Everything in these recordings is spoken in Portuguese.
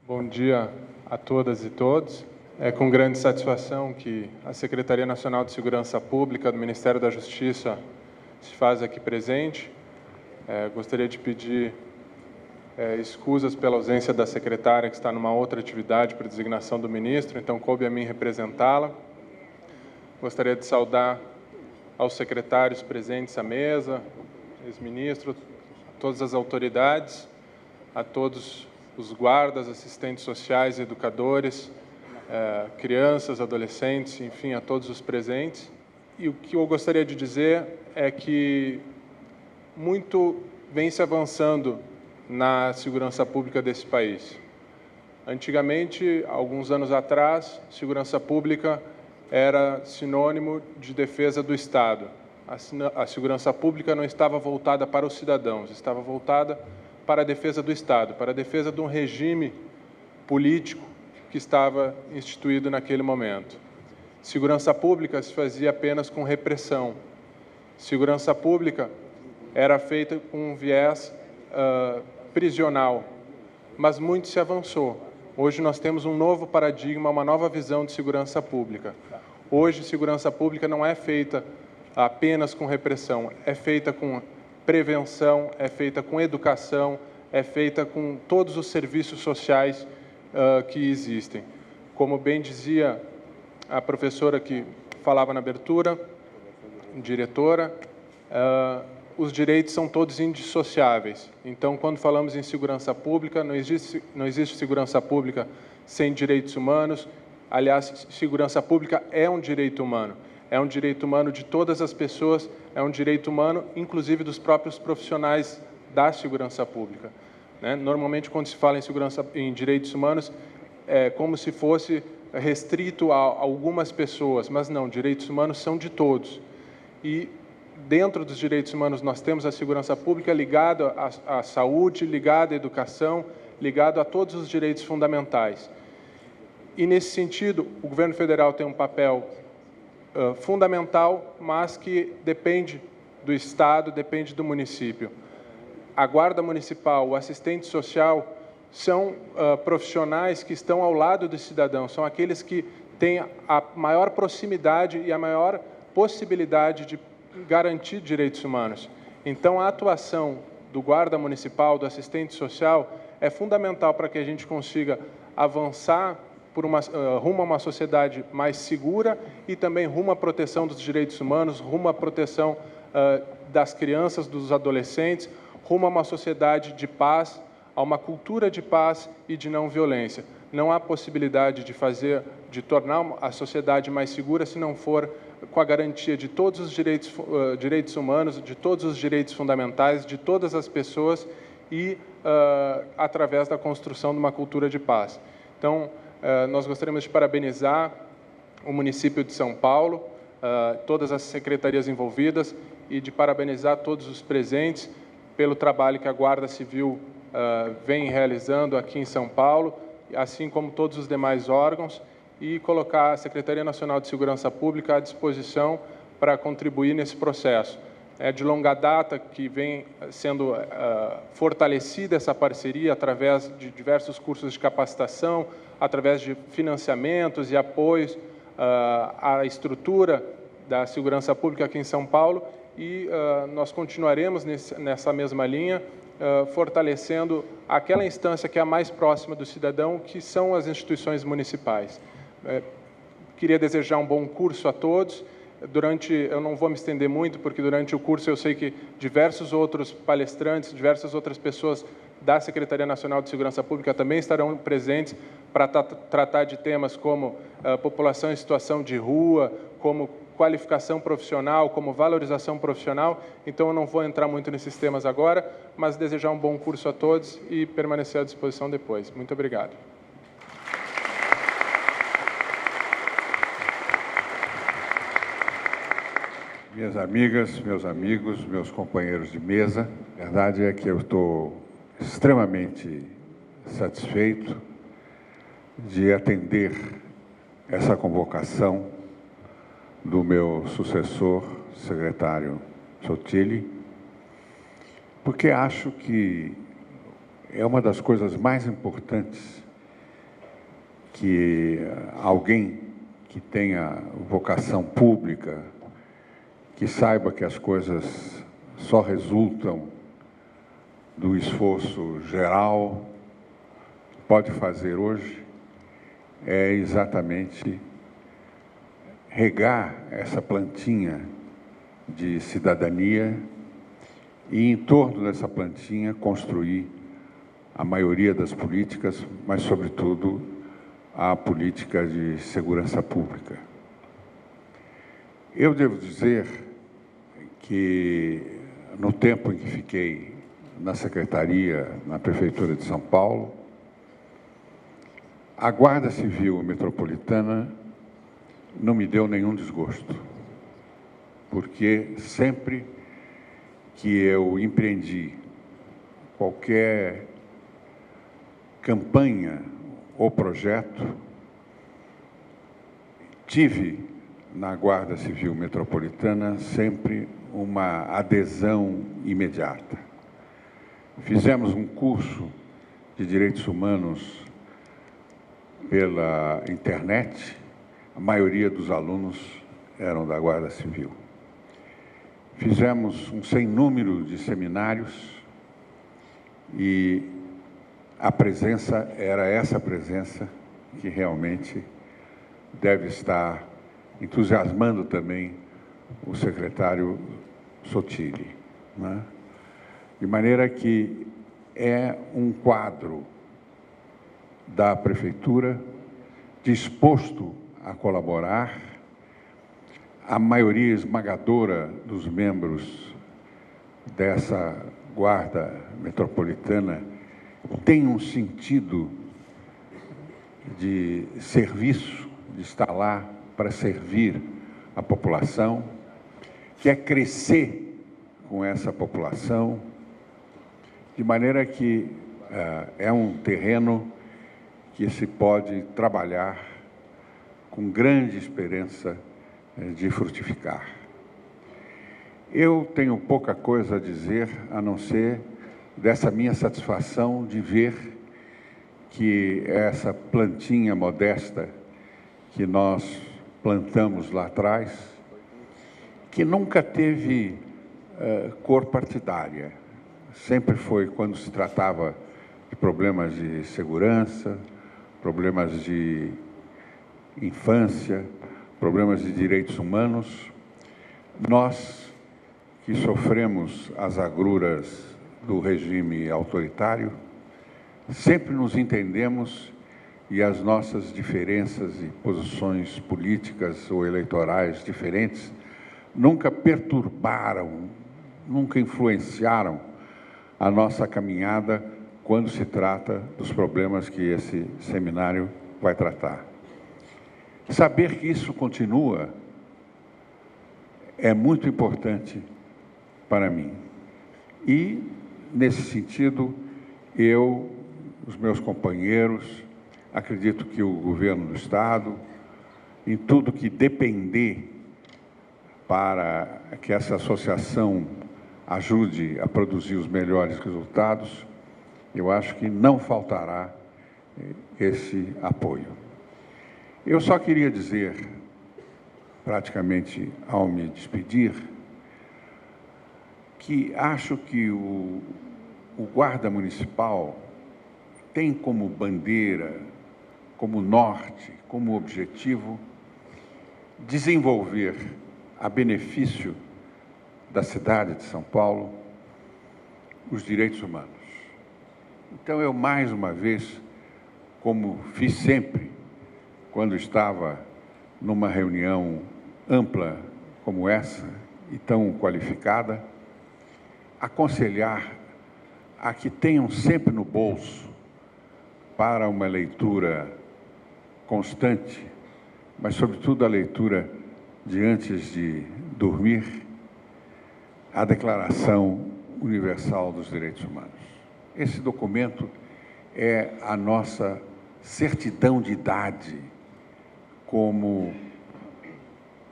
Bom dia a todas e todos. É com grande satisfação que a Secretaria Nacional de Segurança Pública do Ministério da Justiça se faz aqui presente. Gostaria de pedir escusas pela ausência da secretária, que está numa outra atividade por designação do ministro, então coube a mim representá-la. Gostaria de saudar aos secretários presentes à mesa, ex-ministro, todas as autoridades, a todos os guardas, assistentes sociais, educadores, crianças, adolescentes, enfim, a todos os presentes. E o que eu gostaria de dizer é que muito vem se avançando na segurança pública desse país. Antigamente, alguns anos atrás, segurança pública era sinônimo de defesa do Estado. A segurança pública não estava voltada para os cidadãos, estava voltada para a defesa do Estado, para a defesa de um regime político que estava instituído naquele momento. Segurança pública se fazia apenas com repressão. Segurança pública era feita com um viés prisional, mas muito se avançou. Hoje nós temos um novo paradigma, uma nova visão de segurança pública. Hoje, segurança pública não é feita apenas com repressão, é feita com prevenção, é feita com educação, é feita com todos os serviços sociais que existem. Como bem dizia a professora que falava na abertura, diretora, os direitos são todos indissociáveis. Então, quando falamos em segurança pública, não existe segurança pública sem direitos humanos. Aliás, segurança pública é um direito humano. É um direito humano de todas as pessoas, é um direito humano, inclusive, dos próprios profissionais da segurança pública. Normalmente, quando se fala em direitos humanos, é como se fosse restrito a algumas pessoas, mas não, direitos humanos são de todos. E dentro dos direitos humanos nós temos a segurança pública ligada à saúde, ligada à educação, ligada a todos os direitos fundamentais. E, nesse sentido, o governo federal tem um papel fundamental, mas que depende do Estado, depende do município. A Guarda Municipal, o assistente social, são profissionais que estão ao lado do cidadão, são aqueles que têm a maior proximidade e a maior possibilidade de garantir direitos humanos. Então, a atuação do Guarda Municipal, do assistente social, é fundamental para que a gente consiga avançar rumo a uma sociedade mais segura e também rumo à proteção dos direitos humanos, rumo à proteção das crianças, dos adolescentes, rumo a uma sociedade de paz, a uma cultura de paz e de não violência. Não há possibilidade de tornar a sociedade mais segura se não for com a garantia de todos os direitos humanos, de todos os direitos fundamentais, de todas as pessoas e através da construção de uma cultura de paz. Então, nós gostaríamos de parabenizar o município de São Paulo, todas as secretarias envolvidas e de parabenizar todos os presentes pelo trabalho que a Guarda Civil vem realizando aqui em São Paulo, assim como todos os demais órgãos, e colocar a Secretaria Nacional de Segurança Pública à disposição para contribuir nesse processo. É de longa data que vem sendo fortalecida essa parceria através de diversos cursos de capacitação, através de financiamentos e apoios à estrutura da segurança pública aqui em São Paulo, e nós continuaremos nessa mesma linha, fortalecendo aquela instância que é a mais próxima do cidadão, que são as instituições municipais. Queria desejar um bom curso a todos. Eu não vou me estender muito, porque durante o curso eu sei que diversos outros palestrantes, diversas outras pessoas da Secretaria Nacional de Segurança Pública também estarão presentes para tratar de temas como população em situação de rua, como qualificação profissional, como valorização profissional. Então, eu não vou entrar muito nesses temas agora, mas desejar um bom curso a todos e permanecer à disposição depois. Muito obrigado. Minhas amigas, meus amigos, meus companheiros de mesa, a verdade é que eu estou extremamente satisfeito de atender essa convocação do meu sucessor, secretário Sottile, porque acho que é uma das coisas mais importantes que alguém que tenha vocação pública, que saiba que as coisas só resultam do esforço geral, pode fazer hoje é exatamente regar essa plantinha de cidadania e, em torno dessa plantinha, construir a maioria das políticas, mas, sobretudo, a política de segurança pública. Eu devo dizer que, no tempo em que fiquei na Secretaria, na Prefeitura de São Paulo, a Guarda Civil Metropolitana não me deu nenhum desgosto, porque sempre que eu empreendi qualquer campanha ou projeto, tive na Guarda Civil Metropolitana sempre uma adesão imediata. Fizemos um curso de Direitos Humanos pela internet, a maioria dos alunos eram da Guarda Civil. Fizemos um sem número de seminários e a presença era essa presença que realmente deve estar entusiasmando também o secretário Sottile, né? De maneira que é um quadro da Prefeitura disposto a colaborar. A maioria esmagadora dos membros dessa Guarda Metropolitana tem um sentido de serviço, de estar lá para servir a população, quer crescer com essa população, de maneira que é um terreno que se pode trabalhar com grande esperança de frutificar. Eu tenho pouca coisa a dizer, a não ser dessa minha satisfação de ver que essa plantinha modesta que nós plantamos lá atrás, que nunca teve cor partidária, sempre foi quando se tratava de problemas de segurança, problemas de infância, problemas de direitos humanos. Nós, que sofremos as agruras do regime autoritário, sempre nos entendemos e as nossas diferenças e posições políticas ou eleitorais diferentes nunca perturbaram, nunca influenciaram a nossa caminhada quando se trata dos problemas que esse seminário vai tratar. Saber que isso continua é muito importante para mim. E, nesse sentido, eu, os meus companheiros, acredito que o governo do Estado, em tudo que depender para que essa associação ajude a produzir os melhores resultados, eu acho que não faltará esse apoio. Eu só queria dizer, praticamente ao me despedir, que acho que o guarda municipal tem como bandeira, como norte, como objetivo, desenvolver a benefício da cidade de São Paulo os direitos humanos. Então, eu, mais uma vez, como fiz sempre, quando estava numa reunião ampla como essa e tão qualificada, aconselhar a que tenham sempre no bolso, para uma leitura constante, mas, sobretudo, a leitura de antes de dormir, a Declaração Universal dos Direitos Humanos. Esse documento é a nossa certidão de idade como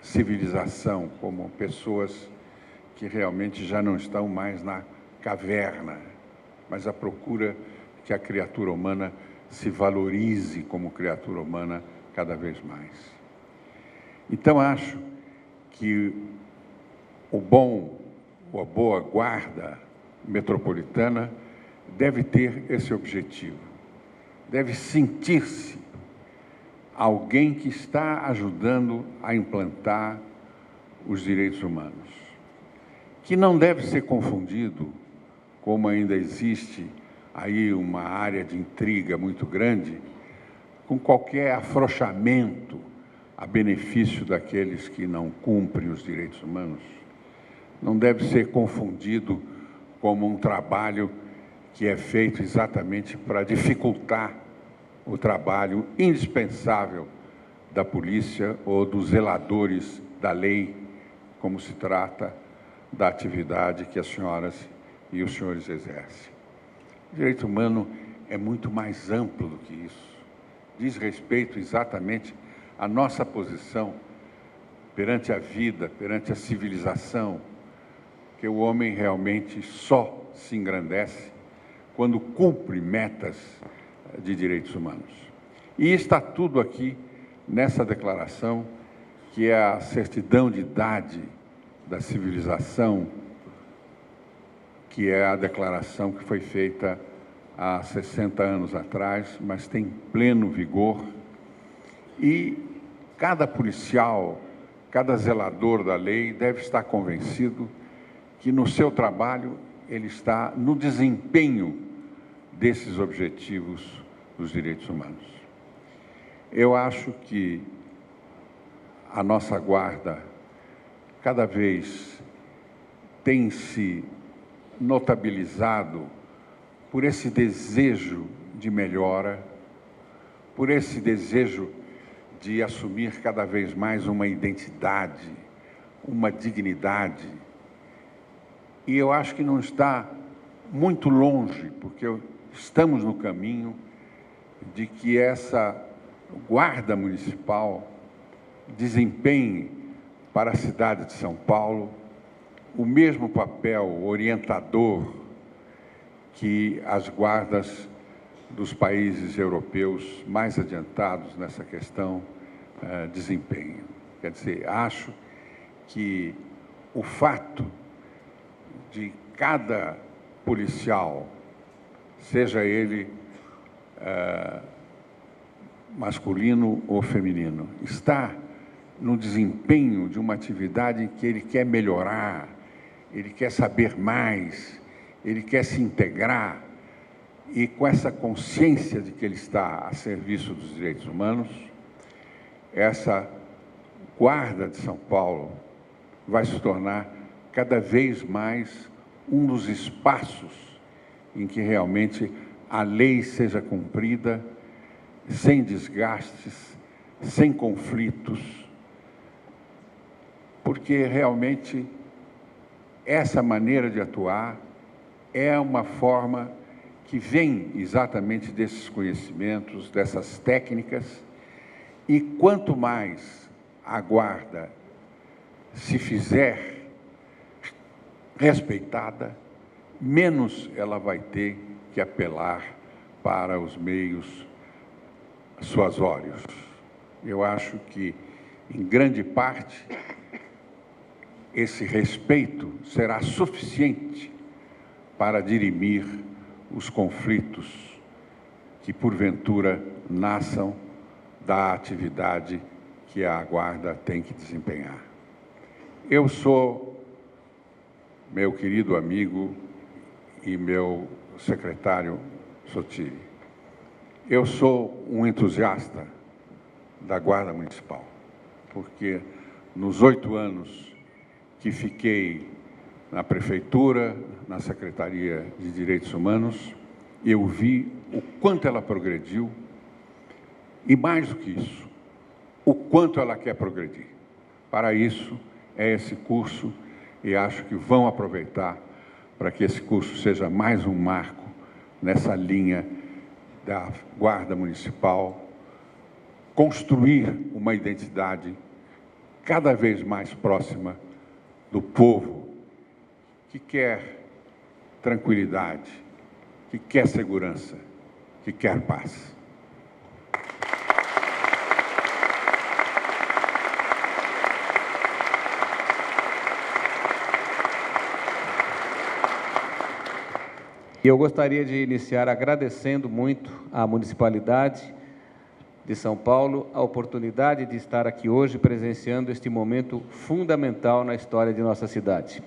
civilização, como pessoas que realmente já não estão mais na caverna, mas à procura que a criatura humana se valorize como criatura humana cada vez mais. Então, acho que a boa guarda metropolitana deve ter esse objetivo, deve sentir-se alguém que está ajudando a implantar os direitos humanos, que não deve ser confundido, como ainda existe aí uma área de intriga muito grande, com qualquer afrouxamento a benefício daqueles que não cumprem os direitos humanos. Não deve ser confundido como um trabalho que é feito exatamente para dificultar o trabalho indispensável da polícia ou dos zeladores da lei, como se trata da atividade que as senhoras e os senhores exercem. O direito humano é muito mais amplo do que isso. Diz respeito exatamente à nossa posição perante a vida, perante a civilização, que o homem realmente só se engrandece quando cumpre metas de direitos humanos. E está tudo aqui nessa declaração, que é a certidão de idade da civilização, que é a declaração que foi feita há 60 anos atrás, mas tem pleno vigor. E cada policial, cada zelador da lei deve estar convencido que no seu trabalho ele está no desempenho desses objetivos dos direitos humanos. Eu acho que a nossa guarda cada vez tem se notabilizado por esse desejo de melhora, por esse desejo de assumir cada vez mais uma identidade, uma dignidade. E eu acho que não está muito longe, porque estamos no caminho de que essa guarda municipal desempenhe para a cidade de São Paulo o mesmo papel orientador que as guardas dos países europeus mais adiantados nessa questão desempenham. Quer dizer, acho que o fato de cada policial, seja ele masculino ou feminino, estar no desempenho de uma atividade em que ele quer melhorar, ele quer saber mais, ele quer se integrar, e com essa consciência de que ele está a serviço dos direitos humanos, essa guarda de São Paulo vai se tornar cada vez mais um dos espaços em que realmente a lei seja cumprida sem desgastes, sem conflitos, porque realmente essa maneira de atuar é uma forma que vem exatamente desses conhecimentos, dessas técnicas, e quanto mais a guarda se fizer respeitada, menos ela vai ter que apelar para os meios suasórios. Eu acho que, em grande parte, esse respeito será suficiente para dirimir os conflitos que, porventura, nasçam da atividade que a guarda tem que desempenhar. Eu sou, meu querido amigo e meu secretário Sotiri, eu sou um entusiasta da Guarda Municipal, porque nos 8 anos que fiquei na Prefeitura, na Secretaria de Direitos Humanos, eu vi o quanto ela progrediu e, mais do que isso, o quanto ela quer progredir. Para isso, é esse curso, e acho que vão aproveitar para que esse curso seja mais um marco nessa linha da Guarda Municipal, construir uma identidade cada vez mais próxima do povo que quer tranquilidade, que quer segurança, que quer paz. Eu gostaria de iniciar agradecendo muito à Municipalidade de São Paulo a oportunidade de estar aqui hoje presenciando este momento fundamental na história de nossa cidade.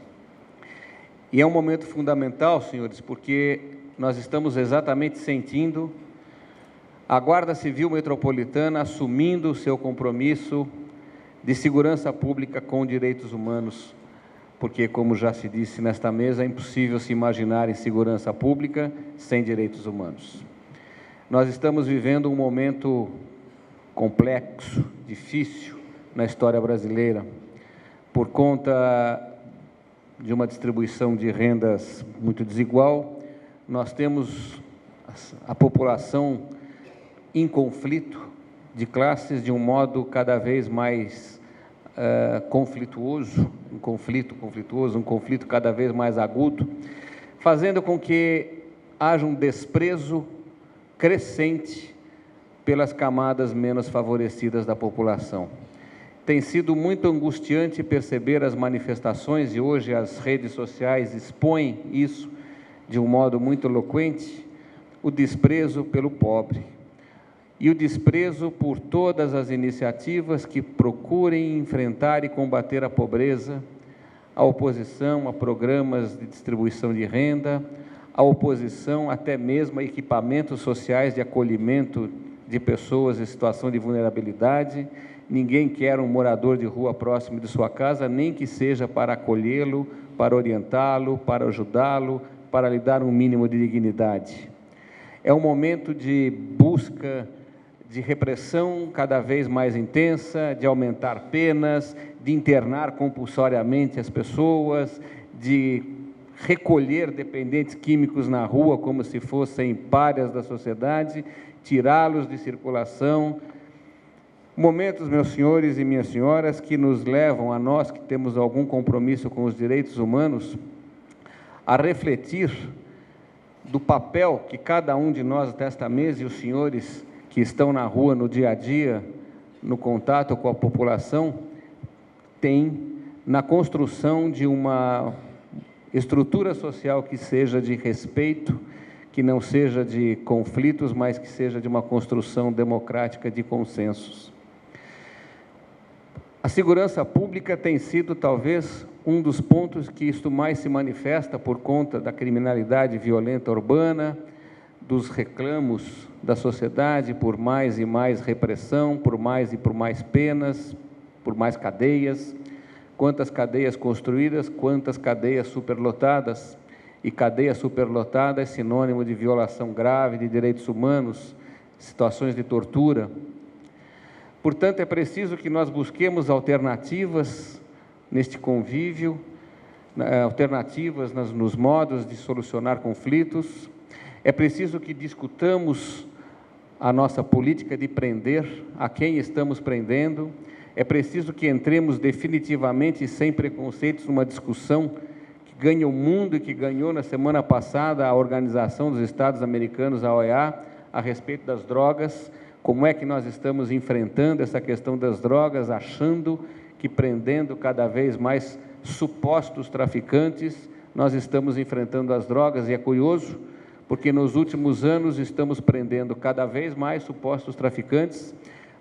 E é um momento fundamental, senhores, porque nós estamos exatamente sentindo a Guarda Civil Metropolitana assumindo o seu compromisso de segurança pública com direitos humanos, porque, como já se disse nesta mesa, é impossível se imaginar em segurança pública sem direitos humanos. Nós estamos vivendo um momento complexo, difícil na história brasileira, por conta de uma distribuição de rendas muito desigual. Nós temos a população em conflito de classes de um modo cada vez mais conflituoso, um conflito cada vez mais agudo, fazendo com que haja um desprezo crescente pelas camadas menos favorecidas da população. Tem sido muito angustiante perceber as manifestações, e hoje as redes sociais expõem isso de um modo muito eloquente, o desprezo pelo pobre e o desprezo por todas as iniciativas que procurem enfrentar e combater a pobreza, a oposição a programas de distribuição de renda, a oposição até mesmo a equipamentos sociais de acolhimento de pessoas em situação de vulnerabilidade. Ninguém quer um morador de rua próximo de sua casa, nem que seja para acolhê-lo, para orientá-lo, para ajudá-lo, para lhe dar um mínimo de dignidade. É um momento de busca de repressão cada vez mais intensa, de aumentar penas, de internar compulsoriamente as pessoas, de recolher dependentes químicos na rua como se fossem párias da sociedade, tirá-los de circulação. Momentos, meus senhores e minhas senhoras, que nos levam, a nós que temos algum compromisso com os direitos humanos, a refletir do papel que cada um de nós desta mesa e os senhores que estão na rua no dia a dia, no contato com a população, tem na construção de uma estrutura social que seja de respeito, que não seja de conflitos, mas que seja de uma construção democrática de consensos. A segurança pública tem sido, talvez, um dos pontos que isto mais se manifesta por conta da criminalidade violenta urbana, dos reclamos da sociedade por mais e mais repressão, por mais e por mais penas, por mais cadeias. Quantas cadeias construídas, quantas cadeias superlotadas. E cadeia superlotada é sinônimo de violação grave de direitos humanos, situações de tortura. Portanto, é preciso que nós busquemos alternativas neste convívio, alternativas nos modos de solucionar conflitos. É preciso que discutamos a nossa política de prender, a quem estamos prendendo. É preciso que entremos definitivamente e sem preconceitos numa discussão que ganha o mundo e que ganhou na semana passada a Organização dos Estados Americanos, a OEA, a respeito das drogas. Como é que nós estamos enfrentando essa questão das drogas, achando que prendendo cada vez mais supostos traficantes, nós estamos enfrentando as drogas. E é curioso, porque nos últimos anos estamos prendendo cada vez mais supostos traficantes.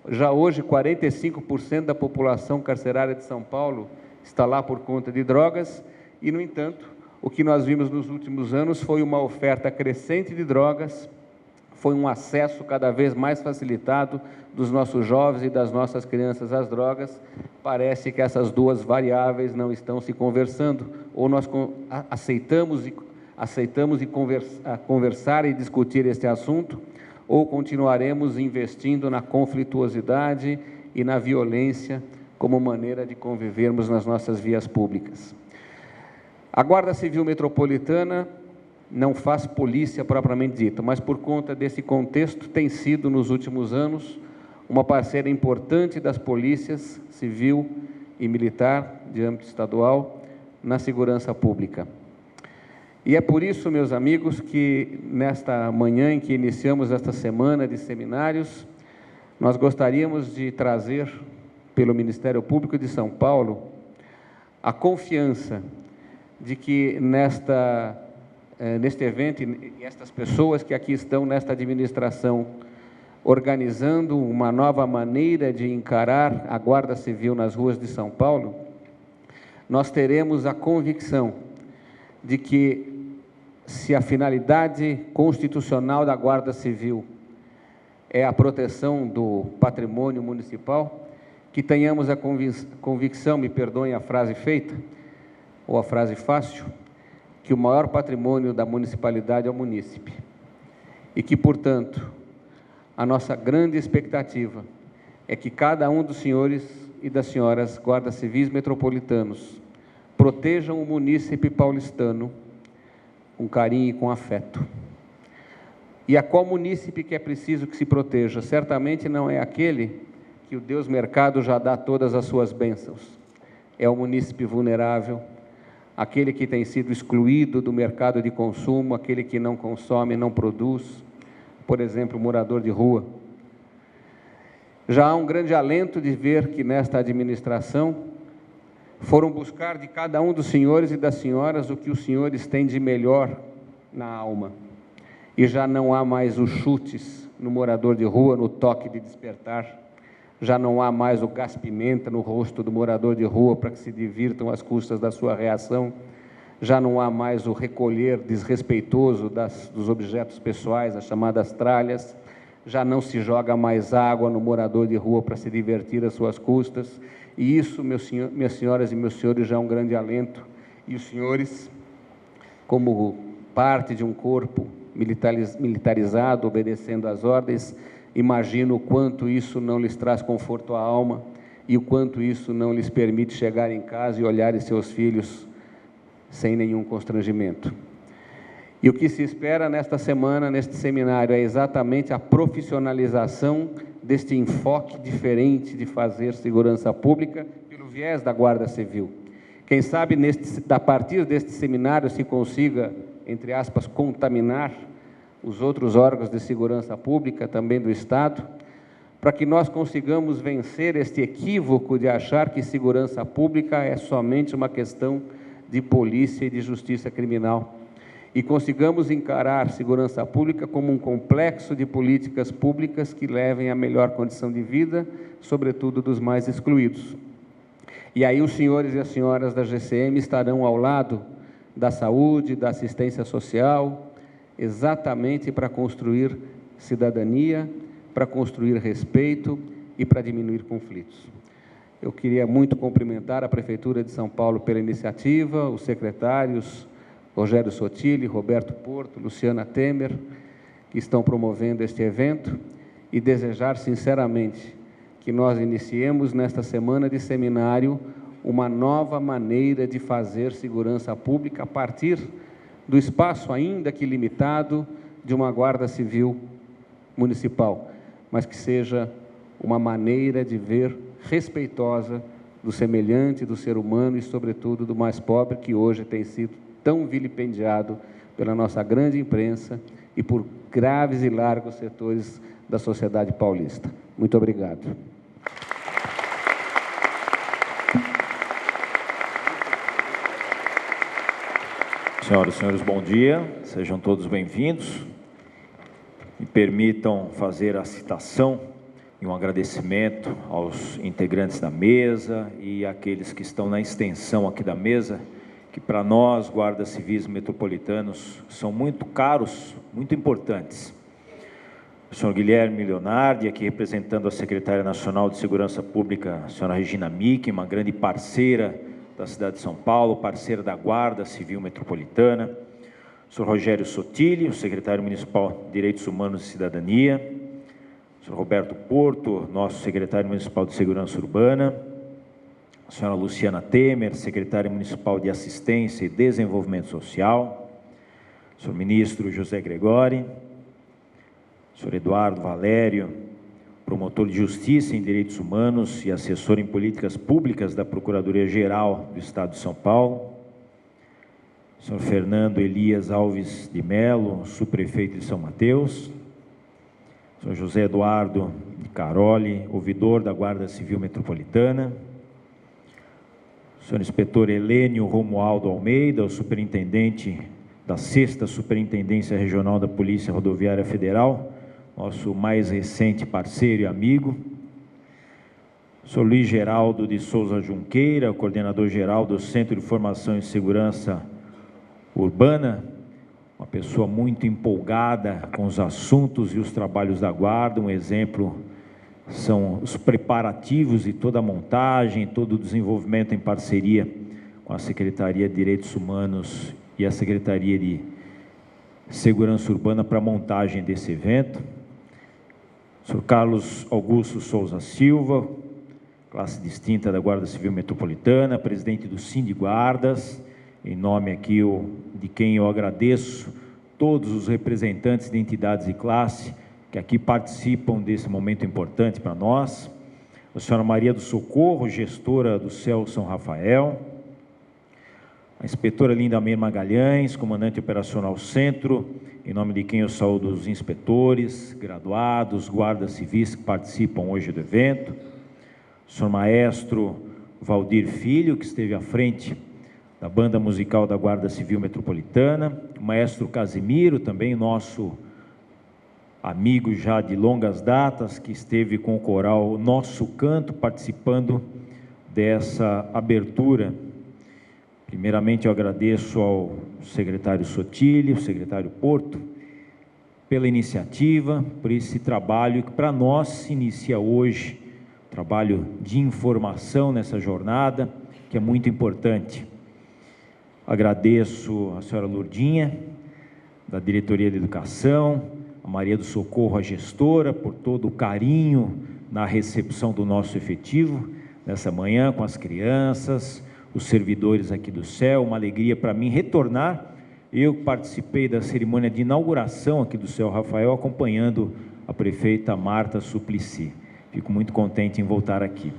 Já hoje, 45% da população carcerária de São Paulo está lá por conta de drogas, e, no entanto, o que nós vimos nos últimos anos foi uma oferta crescente de drogas, foi um acesso cada vez mais facilitado dos nossos jovens e das nossas crianças às drogas. Parece que essas duas variáveis não estão se conversando, ou nós aceitamos conversar e discutir este assunto, ou continuaremos investindo na conflituosidade e na violência como maneira de convivermos nas nossas vias públicas. A Guarda Civil Metropolitana não faz polícia propriamente dita, mas por conta desse contexto tem sido, nos últimos anos, uma parceira importante das polícias civil e militar de âmbito estadual na segurança pública. E é por isso, meus amigos, que nesta manhã em que iniciamos esta semana de seminários, nós gostaríamos de trazer, pelo Ministério Público de São Paulo, a confiança de que nesta neste evento e estas pessoas que aqui estão nesta administração, organizando uma nova maneira de encarar a Guarda Civil nas ruas de São Paulo, nós teremos a convicção de que, se a finalidade constitucional da Guarda Civil é a proteção do patrimônio municipal, que tenhamos a convicção, me perdoem a frase feita, ou a frase fácil, que o maior patrimônio da municipalidade é o munícipe. E que, portanto, a nossa grande expectativa é que cada um dos senhores e das senhoras guardas civis metropolitanos protejam o munícipe paulistano com carinho e com afeto. E a qual munícipe que é preciso que se proteja? Certamente não é aquele que o Deus Mercado já dá todas as suas bênçãos. É o munícipe vulnerável, aquele que tem sido excluído do mercado de consumo, aquele que não consome, não produz, por exemplo, o morador de rua. Já há um grande alento de ver que nesta administração foram buscar de cada um dos senhores e das senhoras o que os senhores têm de melhor na alma. E já não há mais os chutes no morador de rua, no toque de despertar, já não há mais o gás-pimenta no rosto do morador de rua para que se divirtam às custas da sua reação, já não há mais o recolher desrespeitoso dos objetos pessoais, as chamadas tralhas, já não se joga mais água no morador de rua para se divertir às suas custas, e isso, minhas senhoras e meus senhores, já é um grande alento, e os senhores, como parte de um corpo militarizado, obedecendo às ordens, imagino o quanto isso não lhes traz conforto à alma e o quanto isso não lhes permite chegar em casa e olharem seus filhos sem nenhum constrangimento. E o que se espera nesta semana, neste seminário, é exatamente a profissionalização deste enfoque diferente de fazer segurança pública pelo viés da Guarda Civil. Quem sabe, a partir deste seminário, se consiga, entre aspas, contaminar os outros órgãos de segurança pública, também do Estado, para que nós consigamos vencer este equívoco de achar que segurança pública é somente uma questão de polícia e de justiça criminal, e consigamos encarar segurança pública como um complexo de políticas públicas que levem à melhor condição de vida, sobretudo dos mais excluídos. E aí os senhores e as senhoras da GCM estarão ao lado da saúde, da assistência social, exatamente para construir cidadania, para construir respeito e para diminuir conflitos. Eu queria muito cumprimentar a Prefeitura de São Paulo pela iniciativa, os secretários Rogério Sotile, Roberto Porto, Luciana Temer, que estão promovendo este evento, e desejar sinceramente que nós iniciemos nesta semana de seminário uma nova maneira de fazer segurança pública a partir do espaço, ainda que limitado, de uma Guarda Civil municipal, mas que seja uma maneira de ver respeitosa do semelhante, do ser humano e, sobretudo, do mais pobre, que hoje tem sido tão vilipendiado pela nossa grande imprensa e por graves e largos setores da sociedade paulista. Muito obrigado. Senhoras e senhores, bom dia, sejam todos bem-vindos. Me permitam fazer a citação e um agradecimento aos integrantes da mesa e àqueles que estão na extensão aqui da mesa, que para nós, guardas civis metropolitanos, são muito caros, muito importantes. O senhor Guilherme Leonardi, aqui representando a Secretária Nacional de Segurança Pública, a senhora Regina Micki, uma grande parceira da cidade de São Paulo, parceira da Guarda Civil Metropolitana, o senhor Rogério Sotile, o secretário municipal de Direitos Humanos e Cidadania, o senhor Roberto Porto, nosso secretário municipal de Segurança Urbana, a senhora Luciana Temer, secretária municipal de Assistência e Desenvolvimento Social, o senhor ministro José Gregori, o senhor Eduardo Valério, promotor de Justiça em Direitos Humanos e assessor em Políticas Públicas da Procuradoria-Geral do Estado de São Paulo, o senhor Fernando Elias Alves de Mello, subprefeito de São Mateus, o senhor José Eduardo de Caroli, ouvidor da Guarda Civil Metropolitana, o senhor inspetor Helênio Romualdo Almeida, o superintendente da 6ª Superintendência Regional da Polícia Rodoviária Federal, nosso mais recente parceiro e amigo. Sou Luiz Geraldo de Souza Junqueira, coordenador-geral do Centro de Formação e Segurança Urbana, uma pessoa muito empolgada com os assuntos e os trabalhos da Guarda. Um exemplo são os preparativos e toda a montagem, todo o desenvolvimento em parceria com a Secretaria de Direitos Humanos e a Secretaria de Segurança Urbana para a montagem desse evento. Sr. Carlos Augusto Souza Silva, classe distinta da Guarda Civil Metropolitana, presidente do Sindiguardas, em nome aqui de quem eu agradeço todos os representantes de entidades e classe que aqui participam desse momento importante para nós. A senhora Maria do Socorro, gestora do CEL São Rafael, a inspetora Lindamir Magalhães, comandante operacional Centro, em nome de quem eu saúdo os inspetores, graduados, guardas civis que participam hoje do evento, o senhor maestro Valdir Filho, que esteve à frente da banda musical da Guarda Civil Metropolitana, o maestro Casimiro, também nosso amigo já de longas datas, que esteve com o coral Nosso Canto, participando dessa abertura. Primeiramente, eu agradeço ao secretário Sotile, ao secretário Porto, pela iniciativa, por esse trabalho que para nós se inicia hoje, trabalho de informação nessa jornada, que é muito importante. Agradeço a senhora Lourdinha, da Diretoria de Educação, a Maria do Socorro, a gestora, por todo o carinho na recepção do nosso efetivo, nessa manhã, com as crianças, os servidores aqui do CEL. Uma alegria para mim retornar. Eu participei da cerimônia de inauguração aqui do CEL Rafael, acompanhando a prefeita Marta Suplicy. Fico muito contente em voltar aqui.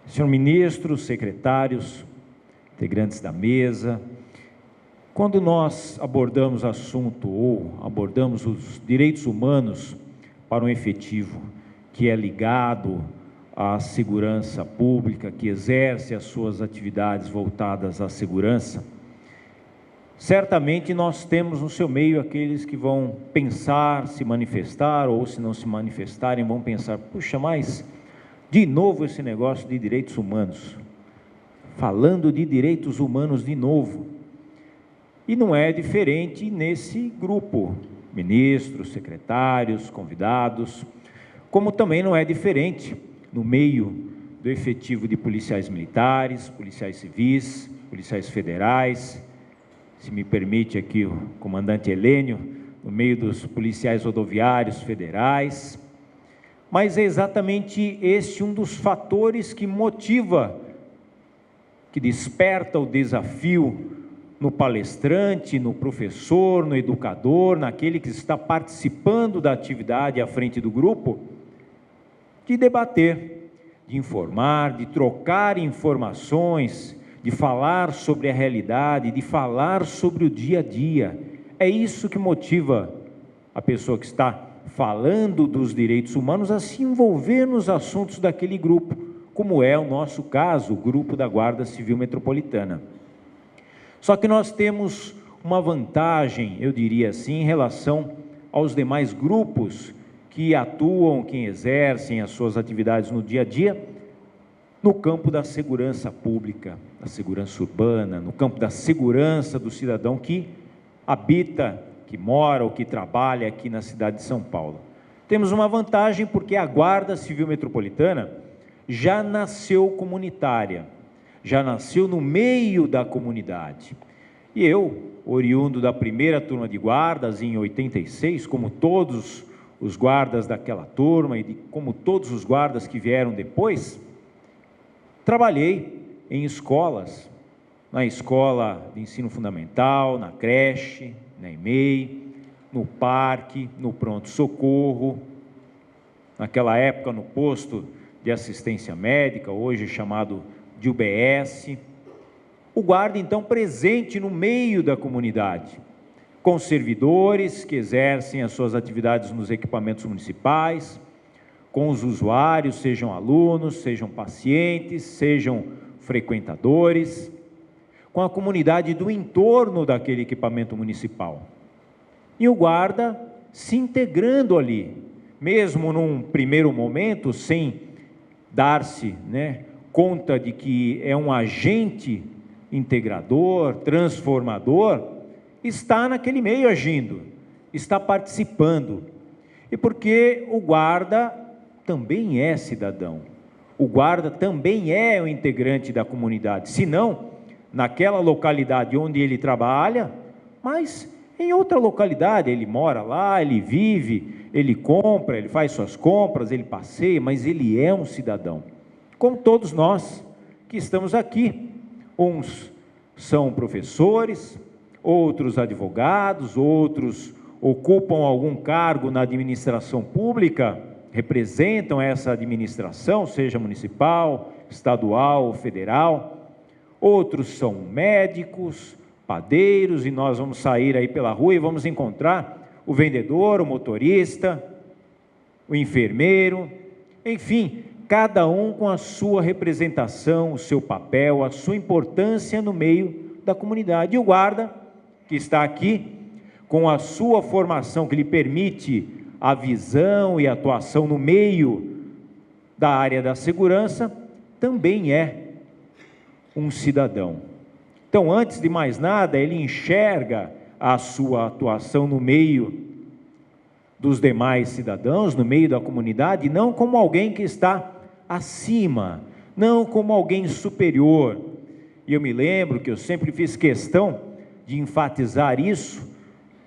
Senhor ministro, secretários, integrantes da mesa, quando nós abordamos assunto ou abordamos os direitos humanos para um efetivo que é ligado à segurança pública, que exerce as suas atividades voltadas à segurança, certamente nós temos no seu meio aqueles que vão pensar, se manifestar, ou se não se manifestarem, vão pensar, puxa, mas de novo esse negócio de direitos humanos, falando de direitos humanos de novo. E não é diferente nesse grupo, ministros, secretários, convidados, como também não é diferente no meio do efetivo de policiais militares, policiais civis, policiais federais, se me permite aqui o comandante Helênio, no meio dos policiais rodoviários federais. Mas é exatamente esse um dos fatores que motiva, que desperta o desafio no palestrante, no professor, no educador, naquele que está participando da atividade à frente do grupo, de debater, de informar, de trocar informações, de falar sobre a realidade, de falar sobre o dia a dia. É isso que motiva a pessoa que está falando dos direitos humanos a se envolver nos assuntos daquele grupo, como é o nosso caso, o grupo da Guarda Civil Metropolitana. Só que nós temos uma vantagem, eu diria assim, em relação aos demais grupos que atuam, que exercem as suas atividades no dia a dia, no campo da segurança pública, da segurança urbana, no campo da segurança do cidadão que habita, que mora ou que trabalha aqui na cidade de São Paulo. Temos uma vantagem porque a Guarda Civil Metropolitana já nasceu comunitária, já nasceu no meio da comunidade. E eu, oriundo da primeira turma de guardas em 86, como todos os guardas daquela turma e como todos os guardas que vieram depois, trabalhei em escolas, na escola de ensino fundamental, na creche, na EMEI, no parque, no pronto-socorro, naquela época no posto de assistência médica, hoje chamado de UBS. O guarda, então, presente no meio da comunidade, com servidores que exercem as suas atividades nos equipamentos municipais, com os usuários, sejam alunos, sejam pacientes, sejam frequentadores, com a comunidade do entorno daquele equipamento municipal. E o guarda se integrando ali, mesmo num primeiro momento, sem dar-se, conta de que é um agente integrador, transformador, está naquele meio agindo, está participando. E porque o guarda também é cidadão, o guarda também é um integrante da comunidade, se não naquela localidade onde ele trabalha, mas em outra localidade, ele mora lá, ele vive, ele compra, ele faz suas compras, ele passeia, mas ele é um cidadão, como todos nós que estamos aqui. Uns são professores, outros advogados, outros ocupam algum cargo na administração pública, representam essa administração, seja municipal, estadual, federal. Outros são médicos, padeiros, e nós vamos sair aí pela rua e vamos encontrar o vendedor, o motorista, o enfermeiro, enfim, cada um com a sua representação, o seu papel, a sua importância no meio da comunidade. E o guarda, que está aqui, com a sua formação que lhe permite a visão e a atuação no meio da área da segurança, também é um cidadão. Então, antes de mais nada, ele enxerga a sua atuação no meio dos demais cidadãos, no meio da comunidade, não como alguém que está acima, não como alguém superior. E eu me lembro que eu sempre fiz questão de enfatizar isso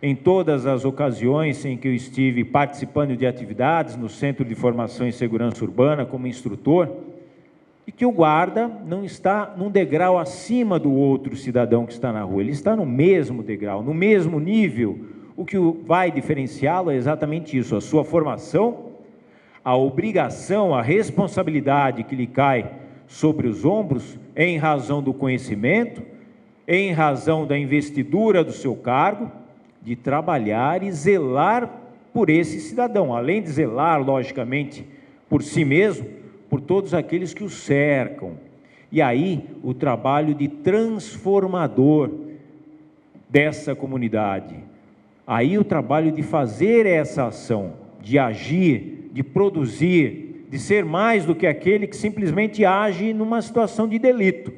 em todas as ocasiões em que eu estive participando de atividades no Centro de Formação em Segurança Urbana como instrutor, e que o guarda não está num degrau acima do outro cidadão que está na rua, ele está no mesmo degrau, no mesmo nível. O que vai diferenciá-lo é exatamente isso, a sua formação, a obrigação, a responsabilidade que lhe cai sobre os ombros em razão do conhecimento, em razão da investidura do seu cargo, de trabalhar e zelar por esse cidadão, além de zelar, logicamente, por si mesmo, por todos aqueles que o cercam. E aí, o trabalho de transformador dessa comunidade, aí o trabalho de fazer essa ação, de agir, de produzir, de ser mais do que aquele que simplesmente age numa situação de delito.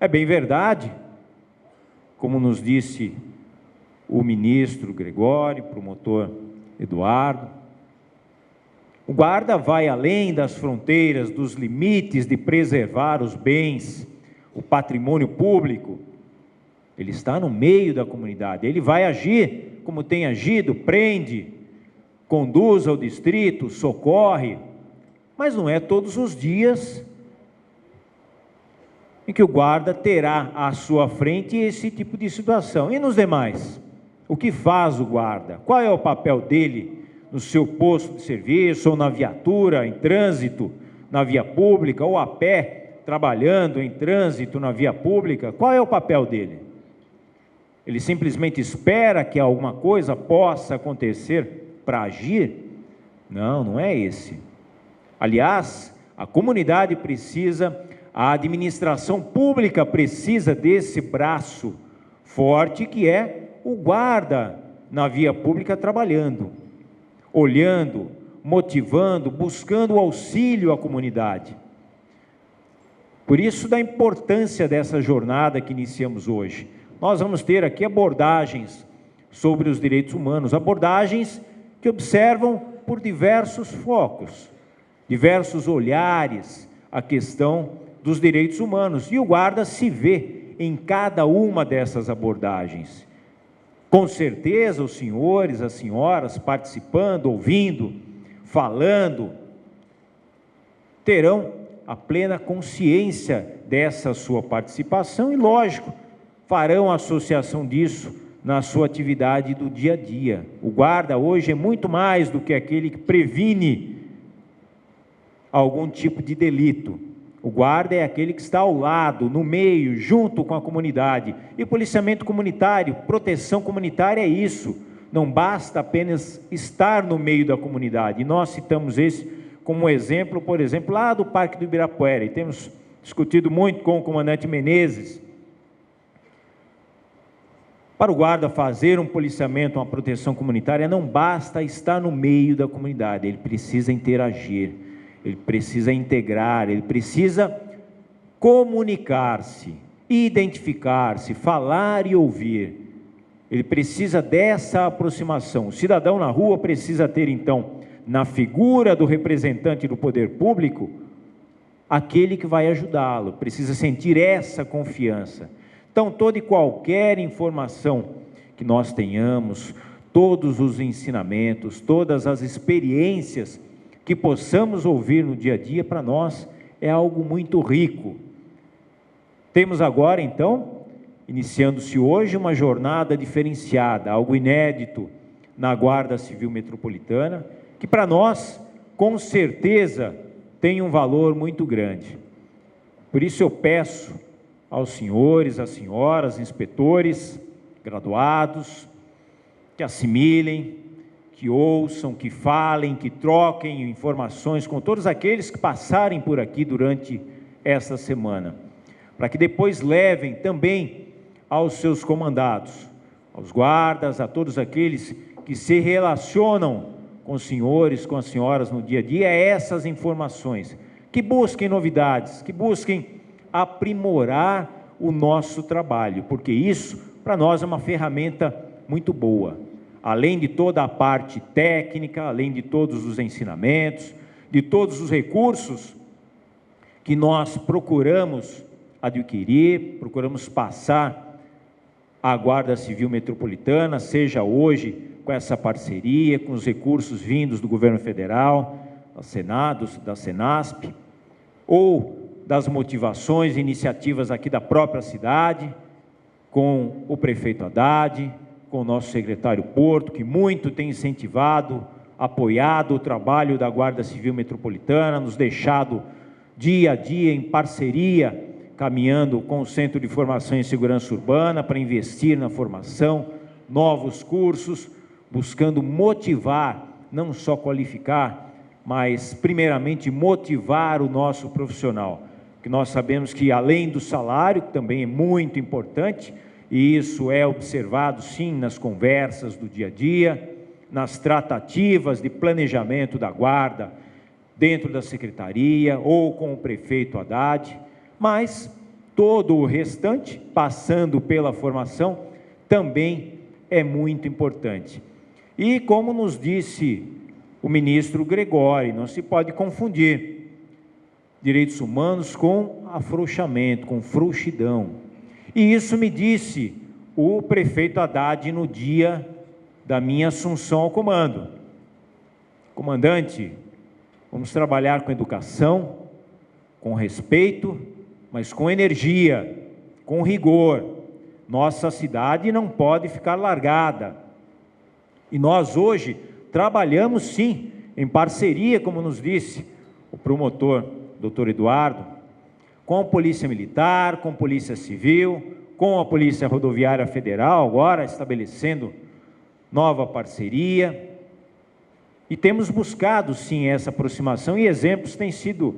É bem verdade, como nos disse o ministro Gregório, o promotor Eduardo, o guarda vai além das fronteiras, dos limites de preservar os bens, o patrimônio público. Ele está no meio da comunidade, ele vai agir como tem agido, prende, conduz ao distrito, socorre, mas não é todos os dias em que o guarda terá à sua frente esse tipo de situação. E nos demais? O que faz o guarda? Qual é o papel dele no seu posto de serviço, ou na viatura, em trânsito, na via pública, ou a pé, trabalhando em trânsito na via pública? Qual é o papel dele? Ele simplesmente espera que alguma coisa possa acontecer para agir? Não, não é esse. Aliás, a comunidade precisa, a administração pública precisa desse braço forte que é o guarda na via pública trabalhando, olhando, motivando, buscando o auxílio à comunidade. Por isso da importância dessa jornada que iniciamos hoje. Nós vamos ter aqui abordagens sobre os direitos humanos, abordagens que observam por diversos focos, diversos olhares a questão dos direitos humanos, e o guarda se vê em cada uma dessas abordagens. Com certeza os senhores, as senhoras participando, ouvindo, falando, terão a plena consciência dessa sua participação e, lógico, farão associação disso na sua atividade do dia a dia. O guarda hoje é muito mais do que aquele que previne algum tipo de delito. O guarda é aquele que está ao lado, no meio, junto com a comunidade. E policiamento comunitário, proteção comunitária é isso. Não basta apenas estar no meio da comunidade. E nós citamos esse como exemplo, por exemplo, lá do Parque do Ibirapuera. E temos discutido muito com o comandante Menezes Para o guarda fazer um policiamento, uma proteção comunitária, não basta estar no meio da comunidade, ele precisa interagir, ele precisa integrar, ele precisa comunicar-se, identificar-se, falar e ouvir. Ele precisa dessa aproximação. O cidadão na rua precisa ter, então, na figura do representante do poder público, aquele que vai ajudá-lo, precisa sentir essa confiança. Então, toda e qualquer informação que nós tenhamos, todos os ensinamentos, todas as experiências que possamos ouvir no dia a dia, para nós é algo muito rico. Temos agora, então, iniciando-se hoje uma jornada diferenciada, algo inédito na Guarda Civil Metropolitana, que para nós, com certeza, tem um valor muito grande. Por isso eu peço aos senhores, às senhoras, inspetores, graduados, que assimilem, que ouçam, que falem, que troquem informações com todos aqueles que passarem por aqui durante esta semana, para que depois levem também aos seus comandados, aos guardas, a todos aqueles que se relacionam com os senhores, com as senhoras no dia a dia, essas informações, que busquem novidades, que busquem aprimorar o nosso trabalho, porque isso para nós é uma ferramenta muito boa, além de toda a parte técnica, além de todos os ensinamentos, de todos os recursos que nós procuramos adquirir, procuramos passar à Guarda Civil Metropolitana, seja hoje com essa parceria, com os recursos vindos do governo federal, da Senasp, ou das motivações e iniciativas aqui da própria cidade, com o prefeito Haddad, com o nosso secretário Porto, que muito tem incentivado, apoiado o trabalho da Guarda Civil Metropolitana, nos deixado dia a dia em parceria, caminhando com o Centro de Formação em Segurança Urbana para investir na formação, novos cursos, buscando motivar, não só qualificar, mas primeiramente motivar o nosso profissional, que nós sabemos que além do salário, que também é muito importante, e isso é observado sim nas conversas do dia a dia, nas tratativas de planejamento da guarda, dentro da secretaria ou com o prefeito Haddad, mas todo o restante, passando pela formação, também é muito importante. E como nos disse o ministro Gregório, não se pode confundir direitos humanos com afrouxamento, com frouxidão. E isso me disse o prefeito Haddad no dia da minha assunção ao comando. Comandante, vamos trabalhar com educação, com respeito, mas com energia, com rigor. Nossa cidade não pode ficar largada. E nós hoje trabalhamos sim, em parceria, como nos disse o promotor, doutor Eduardo, com a Polícia Militar, com a Polícia Civil, com a Polícia Rodoviária Federal, agora estabelecendo nova parceria. E temos buscado sim essa aproximação e exemplos têm sido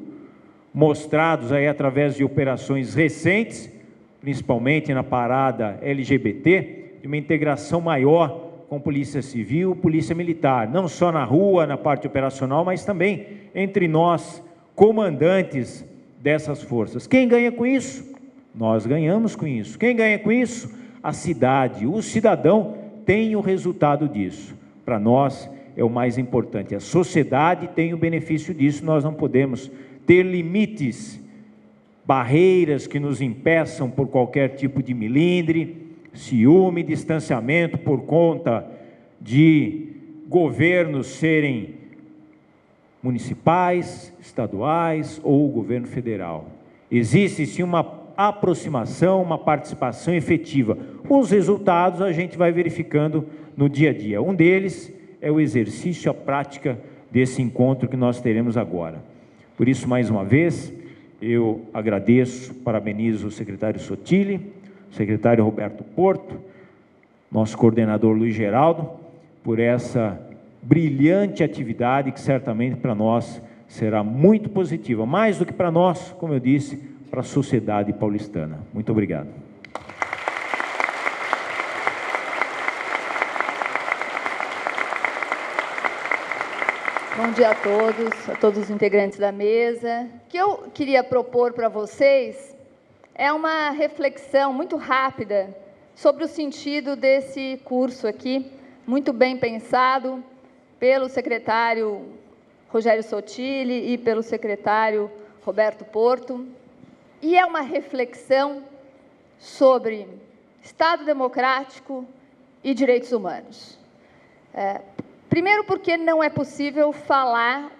mostrados aí através de operações recentes, principalmente na parada LGBT, de uma integração maior com Polícia Civil, Polícia Militar, não só na rua, na parte operacional, mas também entre nós, comandantes dessas forças. Quem ganha com isso? Nós ganhamos com isso. Quem ganha com isso? A cidade, o cidadão tem o resultado disso. Para nós é o mais importante. A sociedade tem o benefício disso, nós não podemos ter limites, barreiras que nos impeçam por qualquer tipo de melindre, ciúme, distanciamento por conta de governos serem municipais, estaduais ou o governo federal. Existe sim uma aproximação, uma participação efetiva. Os resultados a gente vai verificando no dia a dia. Um deles é o exercício, a prática desse encontro que nós teremos agora. Por isso, mais uma vez, eu agradeço, parabenizo o secretário Sotile, o secretário Roberto Porto, nosso coordenador Luiz Geraldo, por essa brilhante atividade que certamente para nós será muito positiva, mais do que para nós, como eu disse, para a sociedade paulistana. Muito obrigado. Bom dia a todos os integrantes da mesa. O que eu queria propor para vocês é uma reflexão muito rápida sobre o sentido desse curso aqui, muito bem pensado pelo secretário Rogério Sotile e pelo secretário Roberto Porto. E é uma reflexão sobre Estado democrático e direitos humanos. Primeiro, porque não é possível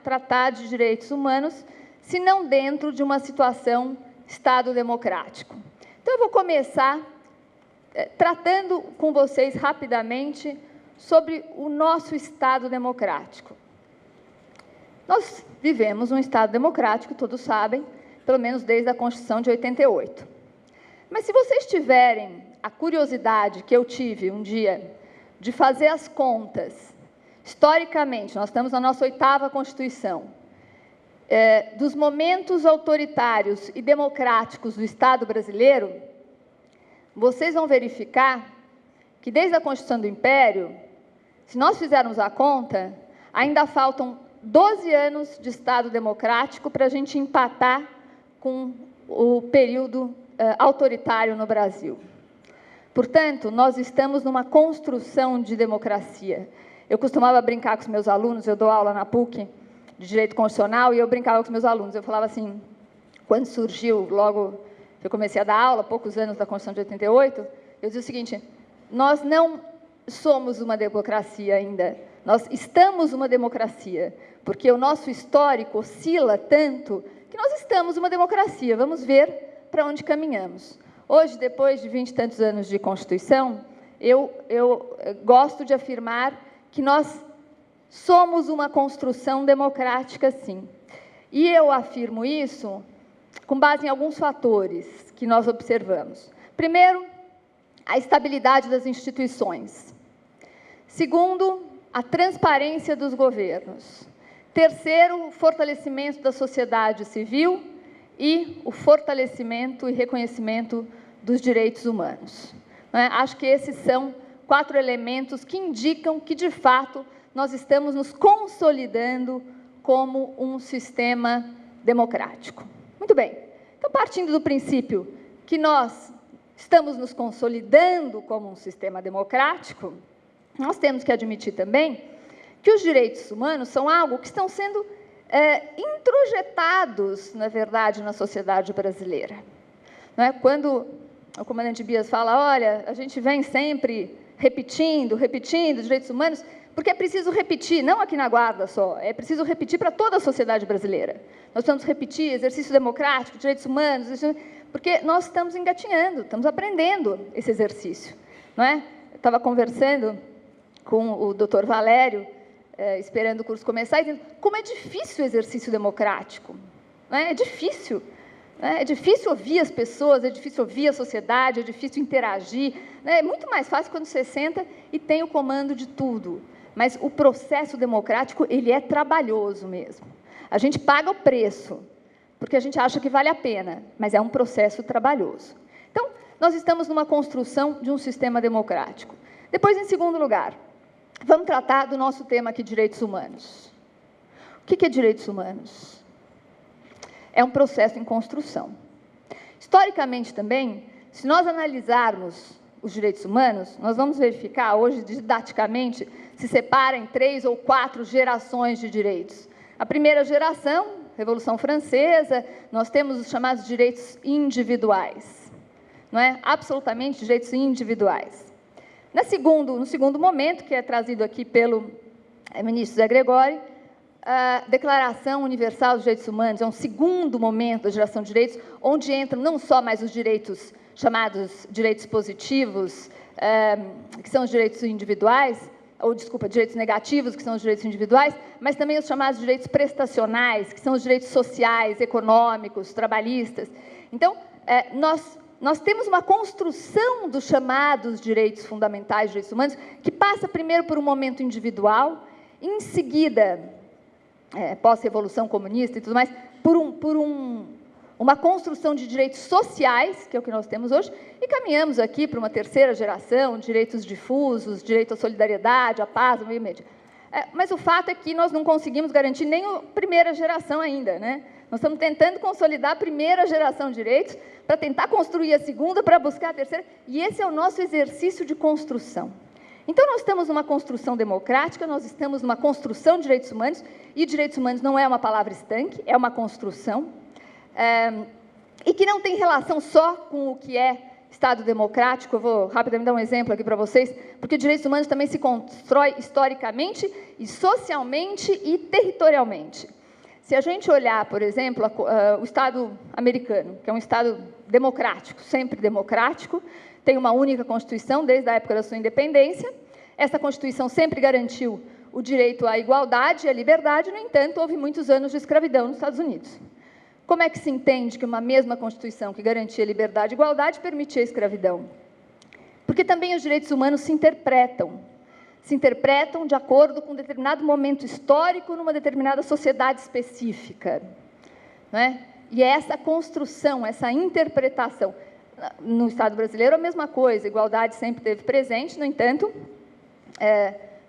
tratar de direitos humanos, se não dentro de uma situação Estado democrático. Então, eu vou começar tratando com vocês rapidamente sobre o nosso Estado democrático. Nós vivemos um Estado democrático, todos sabem, pelo menos desde a Constituição de 88. Mas se vocês tiverem a curiosidade que eu tive um dia de fazer as contas, historicamente, nós estamos na nossa 8ª Constituição, dos momentos autoritários e democráticos do Estado brasileiro, vocês vão verificar que, desde a Constituição do Império, se nós fizermos a conta, ainda faltam 12 anos de Estado democrático para a gente empatar com o período autoritário no Brasil. Portanto, nós estamos numa construção de democracia. Eu costumava brincar com os meus alunos, eu dou aula na PUC de Direito Constitucional, e eu brincava com os meus alunos. Eu falava assim, quando surgiu, logo que eu comecei a dar aula, poucos anos da Constituição de 88, eu dizia o seguinte, nós não somos uma democracia ainda, nós estamos uma democracia, porque o nosso histórico oscila tanto que nós estamos uma democracia. Vamos ver para onde caminhamos. Hoje, depois de 20 e tantos anos de Constituição, eu gosto de afirmar que nós somos uma construção democrática, sim. E eu afirmo isso com base em alguns fatores que nós observamos. Primeiro, a estabilidade das instituições. Segundo, a transparência dos governos. Terceiro, o fortalecimento da sociedade civil e o fortalecimento e reconhecimento dos direitos humanos. Acho que esses são 4 elementos que indicam que, de fato, nós estamos nos consolidando como um sistema democrático. Muito bem. Então, partindo do princípio que nós estamos nos consolidando como um sistema democrático, nós temos que admitir também que os direitos humanos são algo que estão sendo introjetados, na verdade, na sociedade brasileira. Não é? Quando o comandante Bias fala, olha, a gente vem sempre repetindo direitos humanos, porque é preciso repetir, não aqui na Guarda só, é preciso repetir para toda a sociedade brasileira. Nós precisamos repetir exercício democrático, direitos humanos, porque nós estamos engatinhando, estamos aprendendo esse exercício. Não é? Eu estava conversando com o doutor Valério, esperando o curso começar, e dizendo como é difícil o exercício democrático. Não é? É difícil. É difícil ouvir as pessoas, é difícil ouvir a sociedade, é difícil interagir. É muito mais fácil quando você senta e tem o comando de tudo. Mas o processo democrático, ele é trabalhoso mesmo. A gente paga o preço, porque a gente acha que vale a pena, mas é um processo trabalhoso. Então, nós estamos numa construção de um sistema democrático. Depois, em segundo lugar, vamos tratar do nosso tema aqui, direitos humanos. O que é direitos humanos? É um processo em construção. Historicamente também, se nós analisarmos os direitos humanos, nós vamos verificar, hoje, didaticamente, se separa em 3 ou 4 gerações de direitos. A primeira geração, Revolução Francesa, nós temos os chamados direitos individuais. Não é? Absolutamente direitos individuais. No segundo momento, que é trazido aqui pelo ministro Zé Gregório, a Declaração Universal dos Direitos Humanos é um segundo momento da geração de direitos, onde entram não só mais os direitos chamados direitos positivos, que são os direitos individuais, ou, desculpa, direitos negativos, que são os direitos individuais, mas também os chamados direitos prestacionais, que são os direitos sociais, econômicos, trabalhistas. Então, nós temos uma construção dos chamados direitos fundamentais, direitos humanos, que passa primeiro por um momento individual, em seguida, pós-revolução comunista e tudo mais, por uma construção de direitos sociais, que é o que nós temos hoje, e caminhamos aqui para uma terceira geração, direitos difusos, direito à solidariedade, à paz, ao meio ambiente. Mas o fato é que nós não conseguimos garantir nem a primeira geração ainda, né? Nós estamos tentando consolidar a primeira geração de direitos para tentar construir a segunda, para buscar a terceira, e esse é o nosso exercício de construção. Então, nós estamos numa construção democrática, nós estamos numa construção de direitos humanos, e direitos humanos não é uma palavra estanque, é uma construção, e que não tem relação só com o que é Estado democrático. Eu vou rapidamente dar um exemplo aqui para vocês, porque direitos humanos também se constrói historicamente, e socialmente e territorialmente. Se a gente olhar, por exemplo, o Estado americano, que é um Estado democrático, sempre democrático, tem uma única Constituição desde a época da sua independência. Essa Constituição sempre garantiu o direito à igualdade e à liberdade, no entanto, houve muitos anos de escravidão nos Estados Unidos. Como é que se entende que uma mesma Constituição que garantia liberdade e igualdade permitia a escravidão? Porque também os direitos humanos se interpretam de acordo com um determinado momento histórico, numa determinada sociedade específica, não é? E é essa construção, essa interpretação. No Estado brasileiro, a mesma coisa, a igualdade sempre esteve presente, no entanto,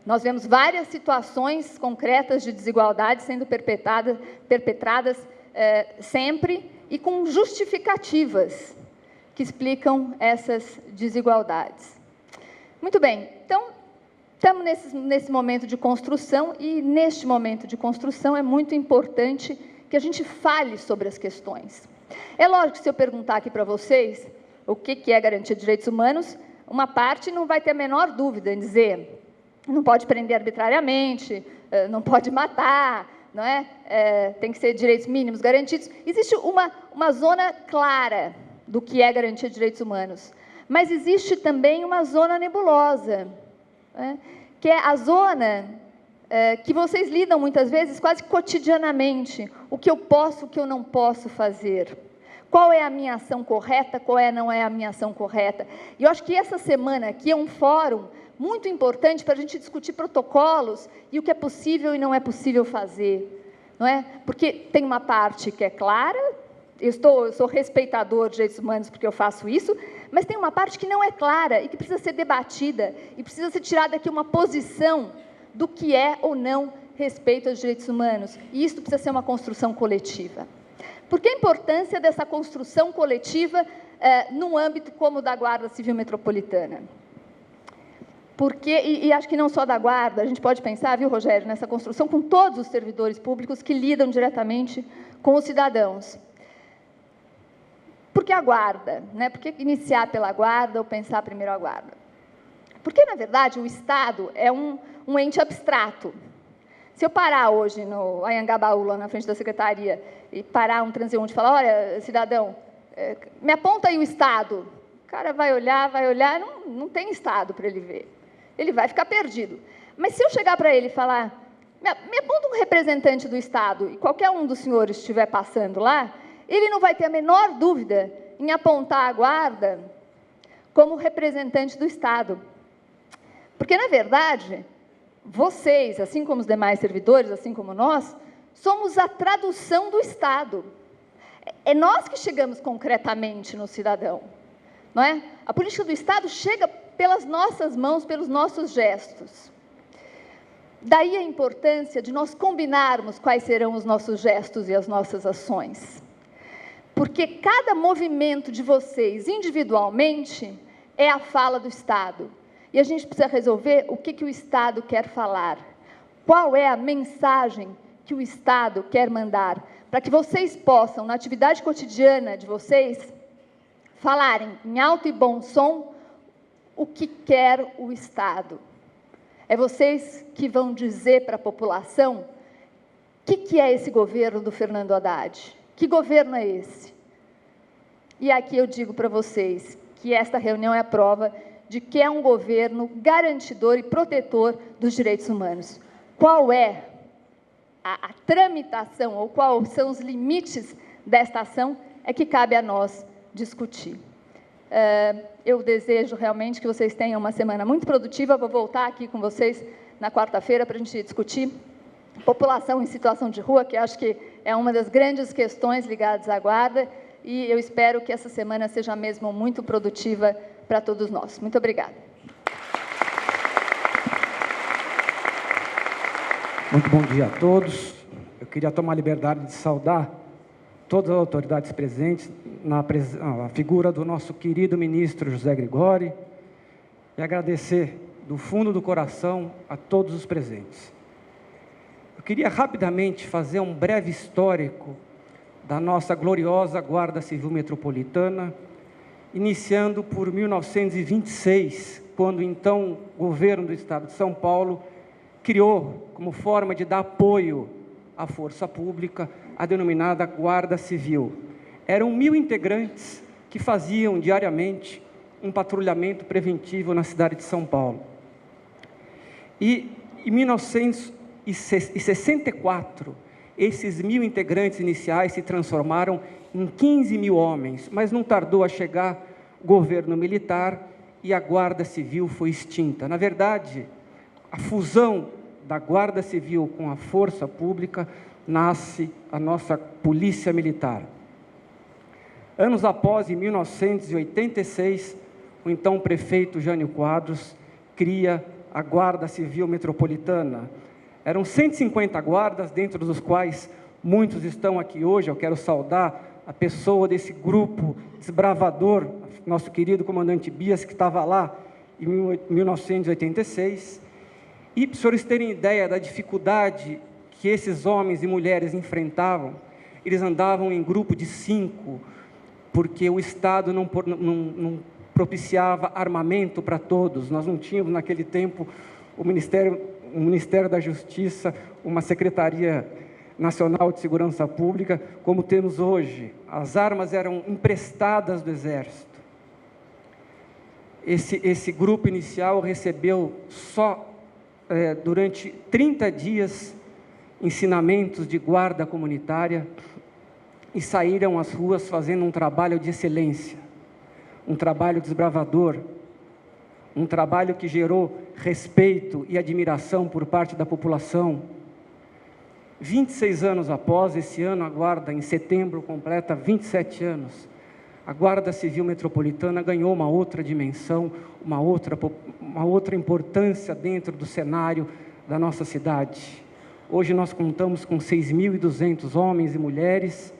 nós vemos várias situações concretas de desigualdade sendo perpetradas sempre e com justificativas que explicam essas desigualdades. Muito bem, então, estamos nesse momento de construção, e neste momento de construção é muito importante que a gente fale sobre as questões. É lógico que se eu perguntar aqui para vocês o que é garantia de direitos humanos, uma parte não vai ter a menor dúvida em dizer não pode prender arbitrariamente, não pode matar, não é? Tem que ser direitos mínimos garantidos. Existe uma zona clara do que é garantia de direitos humanos, mas existe também uma zona nebulosa, né? Que é a zona que vocês lidam muitas vezes quase cotidianamente, o que eu posso, o que eu não posso fazer. Qual é a minha ação correta, qual não é a minha ação correta. E eu acho que essa semana aqui é um fórum muito importante para a gente discutir protocolos e o que é possível e não é possível fazer, não é? Porque tem uma parte que é clara, eu sou respeitador de direitos humanos porque eu faço isso, mas tem uma parte que não é clara e que precisa ser debatida, e precisa ser tirada aqui uma posição do que é ou não respeito aos direitos humanos, e isso precisa ser uma construção coletiva. Por que a importância dessa construção coletiva num âmbito como o da Guarda Civil Metropolitana? Porque, e acho que não só da Guarda, a gente pode pensar, viu, Rogério, nessa construção com todos os servidores públicos que lidam diretamente com os cidadãos. Por que a Guarda? Né? Por que iniciar pela Guarda ou pensar primeiro a Guarda? Porque, na verdade, o Estado é um ente abstrato. Se eu parar hoje no Anhangabaú, lá na frente da secretaria, e parar um transeunte e falar, olha, cidadão, me aponta aí o Estado. O cara vai olhar, não tem Estado para ele ver. Ele vai ficar perdido. Mas se eu chegar para ele e falar, me aponta um representante do Estado, e qualquer um dos senhores estiver passando lá, ele não vai ter a menor dúvida em apontar a Guarda como representante do Estado. Porque, na verdade, vocês, assim como os demais servidores, assim como nós, somos a tradução do Estado. É nós que chegamos concretamente no cidadão, não é? A política do Estado chega pelas nossas mãos, pelos nossos gestos. Daí a importância de nós combinarmos quais serão os nossos gestos e as nossas ações. Porque cada movimento de vocês, individualmente, é a fala do Estado. E a gente precisa resolver o que o Estado quer falar. Qual é a mensagem que o Estado quer mandar, para que vocês possam, na atividade cotidiana de vocês, falarem em alto e bom som o que quer o Estado. É vocês que vão dizer para a população o que é esse governo do Fernando Haddad. Que governo é esse? E aqui eu digo para vocês que esta reunião é a prova de que é um governo garantidor e protetor dos direitos humanos. Qual é a tramitação, ou quais são os limites desta ação, é que cabe a nós discutir. Eu desejo realmente que vocês tenham uma semana muito produtiva. Vou voltar aqui com vocês na quarta-feira para a gente discutir população em situação de rua, que acho que é uma das grandes questões ligadas à Guarda, e eu espero que essa semana seja mesmo muito produtiva para todos nós. Muito obrigada. Muito bom dia a todos. Eu queria tomar a liberdade de saudar todas as autoridades presentes, na figura do nosso querido ministro José Gregori, e agradecer do fundo do coração a todos os presentes. Eu queria rapidamente fazer um breve histórico da nossa gloriosa Guarda Civil Metropolitana, iniciando por 1926, quando então o governo do Estado de São Paulo criou, como forma de dar apoio à força pública, a denominada Guarda Civil. Eram 1.000 integrantes que faziam diariamente um patrulhamento preventivo na cidade de São Paulo. E em 1964, esses 1.000 integrantes iniciais se transformaram em 15.000 homens, mas não tardou a chegar o governo militar e a Guarda Civil foi extinta. Na verdade, a fusão da Guarda Civil com a Força Pública nasce a nossa Polícia Militar. Anos após, em 1986, o então prefeito Jânio Quadros cria a Guarda Civil Metropolitana. Eram 150 guardas, dentro dos quais muitos estão aqui hoje. Eu quero saudar a pessoa desse grupo desbravador, nosso querido comandante Bias, que estava lá em 1986. E, para os senhores terem ideia da dificuldade que esses homens e mulheres enfrentavam, eles andavam em grupo de 5, porque o Estado não propiciava armamento para todos. Nós não tínhamos, naquele tempo, o Ministério da Justiça, uma Secretaria Nacional de Segurança Pública, como temos hoje. As armas eram emprestadas do Exército. Esse grupo inicial recebeu só durante 30 dias ensinamentos de guarda comunitária e saíram às ruas fazendo um trabalho de excelência, um trabalho desbravador, um trabalho que gerou respeito e admiração por parte da população. 26 anos após, esse ano a Guarda, em setembro, completa 27 anos. A Guarda Civil Metropolitana ganhou uma outra dimensão, uma outra importância dentro do cenário da nossa cidade. Hoje nós contamos com 6.200 homens e mulheres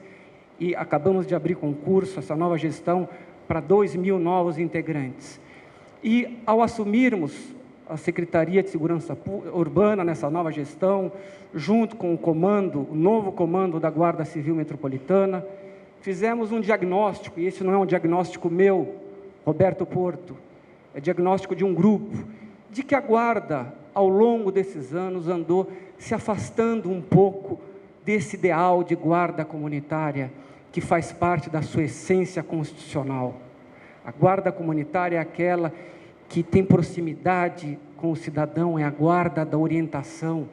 e acabamos de abrir concurso, essa nova gestão, para 2.000 novos integrantes. E ao assumirmos a Secretaria de Segurança Urbana nessa nova gestão, junto com o novo comando da Guarda Civil Metropolitana, fizemos um diagnóstico, e esse não é um diagnóstico meu, Roberto Porto, é diagnóstico de um grupo, de que a Guarda, ao longo desses anos, andou se afastando um pouco desse ideal de guarda comunitária, que faz parte da sua essência constitucional. A guarda comunitária é aquela que tem proximidade com o cidadão, é a guarda da orientação,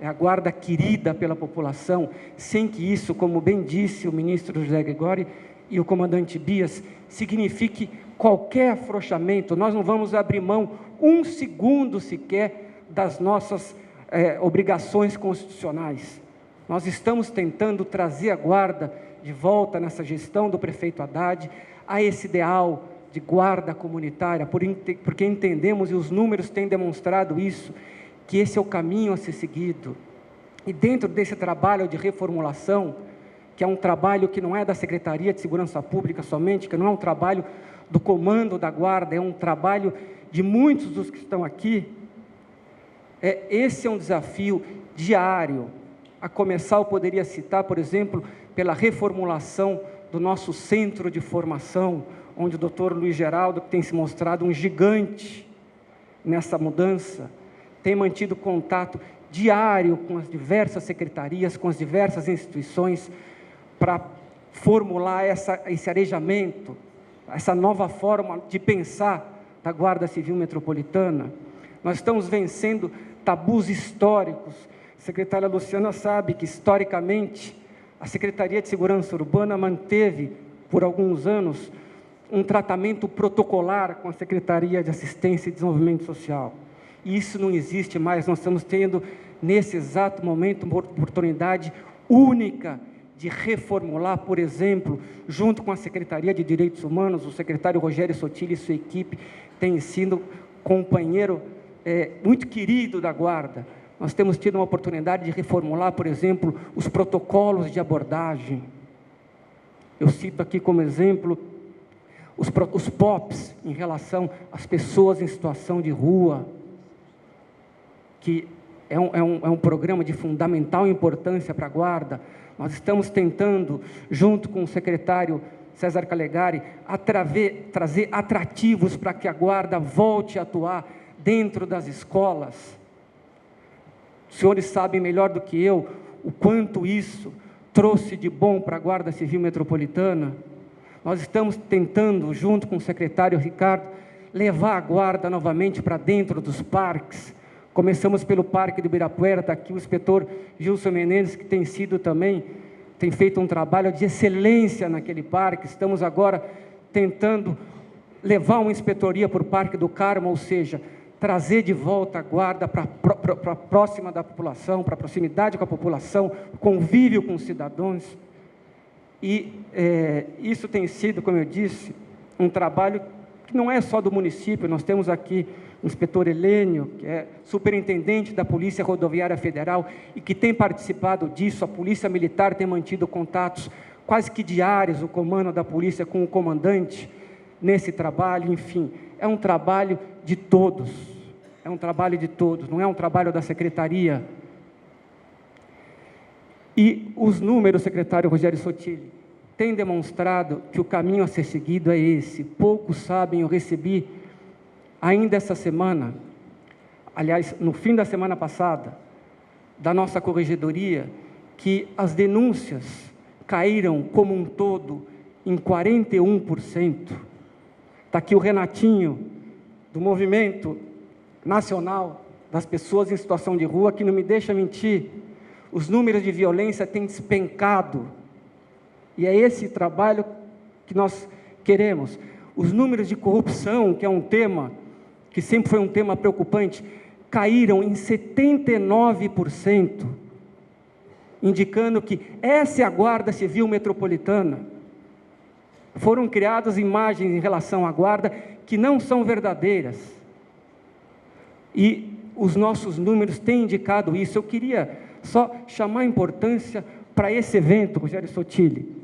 é a guarda querida pela população, sem que isso, como bem disse o ministro José Gregori e o comandante Bias, signifique qualquer afrouxamento. Nós não vamos abrir mão um segundo sequer das nossas obrigações constitucionais. Nós estamos tentando trazer a Guarda de volta nessa gestão do prefeito Haddad a esse ideal de guarda comunitária, porque entendemos, e os números têm demonstrado isso, que esse é o caminho a ser seguido. E dentro desse trabalho de reformulação, que é um trabalho que não é da Secretaria de Segurança Pública somente, que não é um trabalho do comando da Guarda, é um trabalho de muitos dos que estão aqui, esse é um desafio diário. A começar, eu poderia citar, por exemplo, pela reformulação do nosso centro de formação, onde o Dr. Luiz Geraldo, que tem se mostrado um gigante nessa mudança, tem mantido contato diário com as diversas secretarias, com as diversas instituições, para formular esse arejamento, essa nova forma de pensar da Guarda Civil Metropolitana. Nós estamos vencendo tabus históricos. A secretária Luciana sabe que, historicamente, a Secretaria de Segurança Urbana manteve, por alguns anos, um tratamento protocolar com a Secretaria de Assistência e Desenvolvimento Social. E isso não existe mais. Nós estamos tendo, nesse exato momento, uma oportunidade única de reformular, por exemplo, junto com a Secretaria de Direitos Humanos, o secretário Rogério Sotile e sua equipe têm sido companheiro muito querido da Guarda, Nós temos tido uma oportunidade de reformular, por exemplo, os protocolos de abordagem. Eu cito aqui como exemplo os POPs em relação às pessoas em situação de rua, que é um programa de fundamental importância para a Guarda. Nós estamos tentando, junto com o secretário César Calegari, trazer atrativos para que a Guarda volte a atuar dentro das escolas. Os senhores sabem melhor do que eu o quanto isso trouxe de bom para a Guarda Civil Metropolitana. Nós estamos tentando, junto com o secretário Ricardo, levar a Guarda novamente para dentro dos parques. Começamos pelo Parque do Ibirapuera, está aqui o inspetor Gilson Menezes, que tem feito um trabalho de excelência naquele parque. Estamos agora tentando levar uma inspetoria para o Parque do Carmo, ou seja, trazer de volta a Guarda para próxima da população, para a proximidade com a população, convívio com os cidadãos. E isso tem sido, como eu disse, um trabalho que não é só do município. Nós temos aqui o inspetor Helênio, que é superintendente da Polícia Rodoviária Federal e que tem participado disso. A Polícia Militar tem mantido contatos quase que diários, o comando da polícia com o comandante nesse trabalho. Enfim, é um trabalho de todos, não é um trabalho da secretaria. E os números, secretário Rogério Sotilli, têm demonstrado que o caminho a ser seguido é esse. Poucos sabem, eu recebi ainda essa semana, aliás, no fim da semana passada, da nossa corregedoria, que as denúncias caíram como um todo em 41%. Está aqui o Renatinho, do Movimento Nacional das Pessoas em Situação de Rua, que não me deixa mentir. Os números de violência têm despencado. E é esse trabalho que nós queremos. Os números de corrupção, que é um tema que sempre foi um tema preocupante, caíram em 79%, indicando que essa é a Guarda Civil Metropolitana. Foram criadas imagens em relação à Guarda que não são verdadeiras. E os nossos números têm indicado isso. Eu queria só chamar a importância para esse evento, Rogério Sotilli,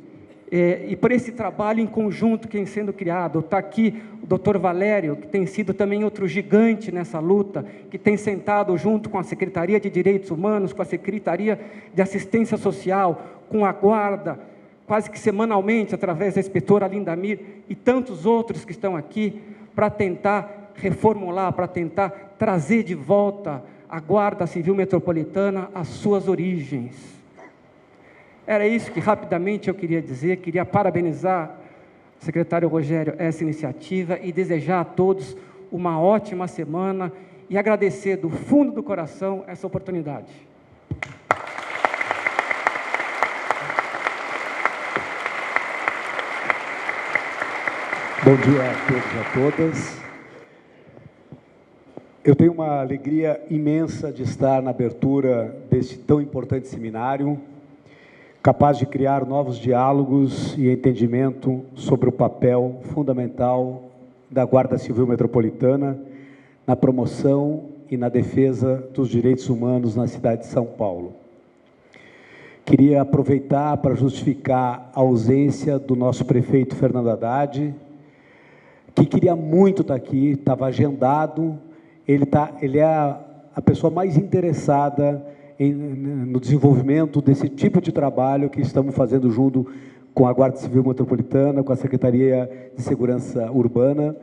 e para esse trabalho em conjunto que vem sendo criado. Está aqui o doutor Valério, que tem sido também outro gigante nessa luta, que tem sentado junto com a Secretaria de Direitos Humanos, com a Secretaria de Assistência Social, com a Guarda, quase que semanalmente, através da inspetora Lindamir e tantos outros que estão aqui, para tentar reformular, para tentar trazer de volta a Guarda Civil Metropolitana às suas origens. Era isso que rapidamente eu queria dizer. Queria parabenizar o secretário Rogério essa iniciativa e desejar a todos uma ótima semana e agradecer do fundo do coração essa oportunidade. Bom dia a todos e a todas. Eu tenho uma alegria imensa de estar na abertura deste tão importante seminário, capaz de criar novos diálogos e entendimento sobre o papel fundamental da Guarda Civil Metropolitana na promoção e na defesa dos direitos humanos na cidade de São Paulo. Queria aproveitar para justificar a ausência do nosso prefeito Fernando Haddad, que queria muito estar aqui, estava agendado. Ele é a pessoa mais interessada no desenvolvimento desse tipo de trabalho que estamos fazendo junto com a Guarda Civil Metropolitana, com a Secretaria de Segurança Urbana,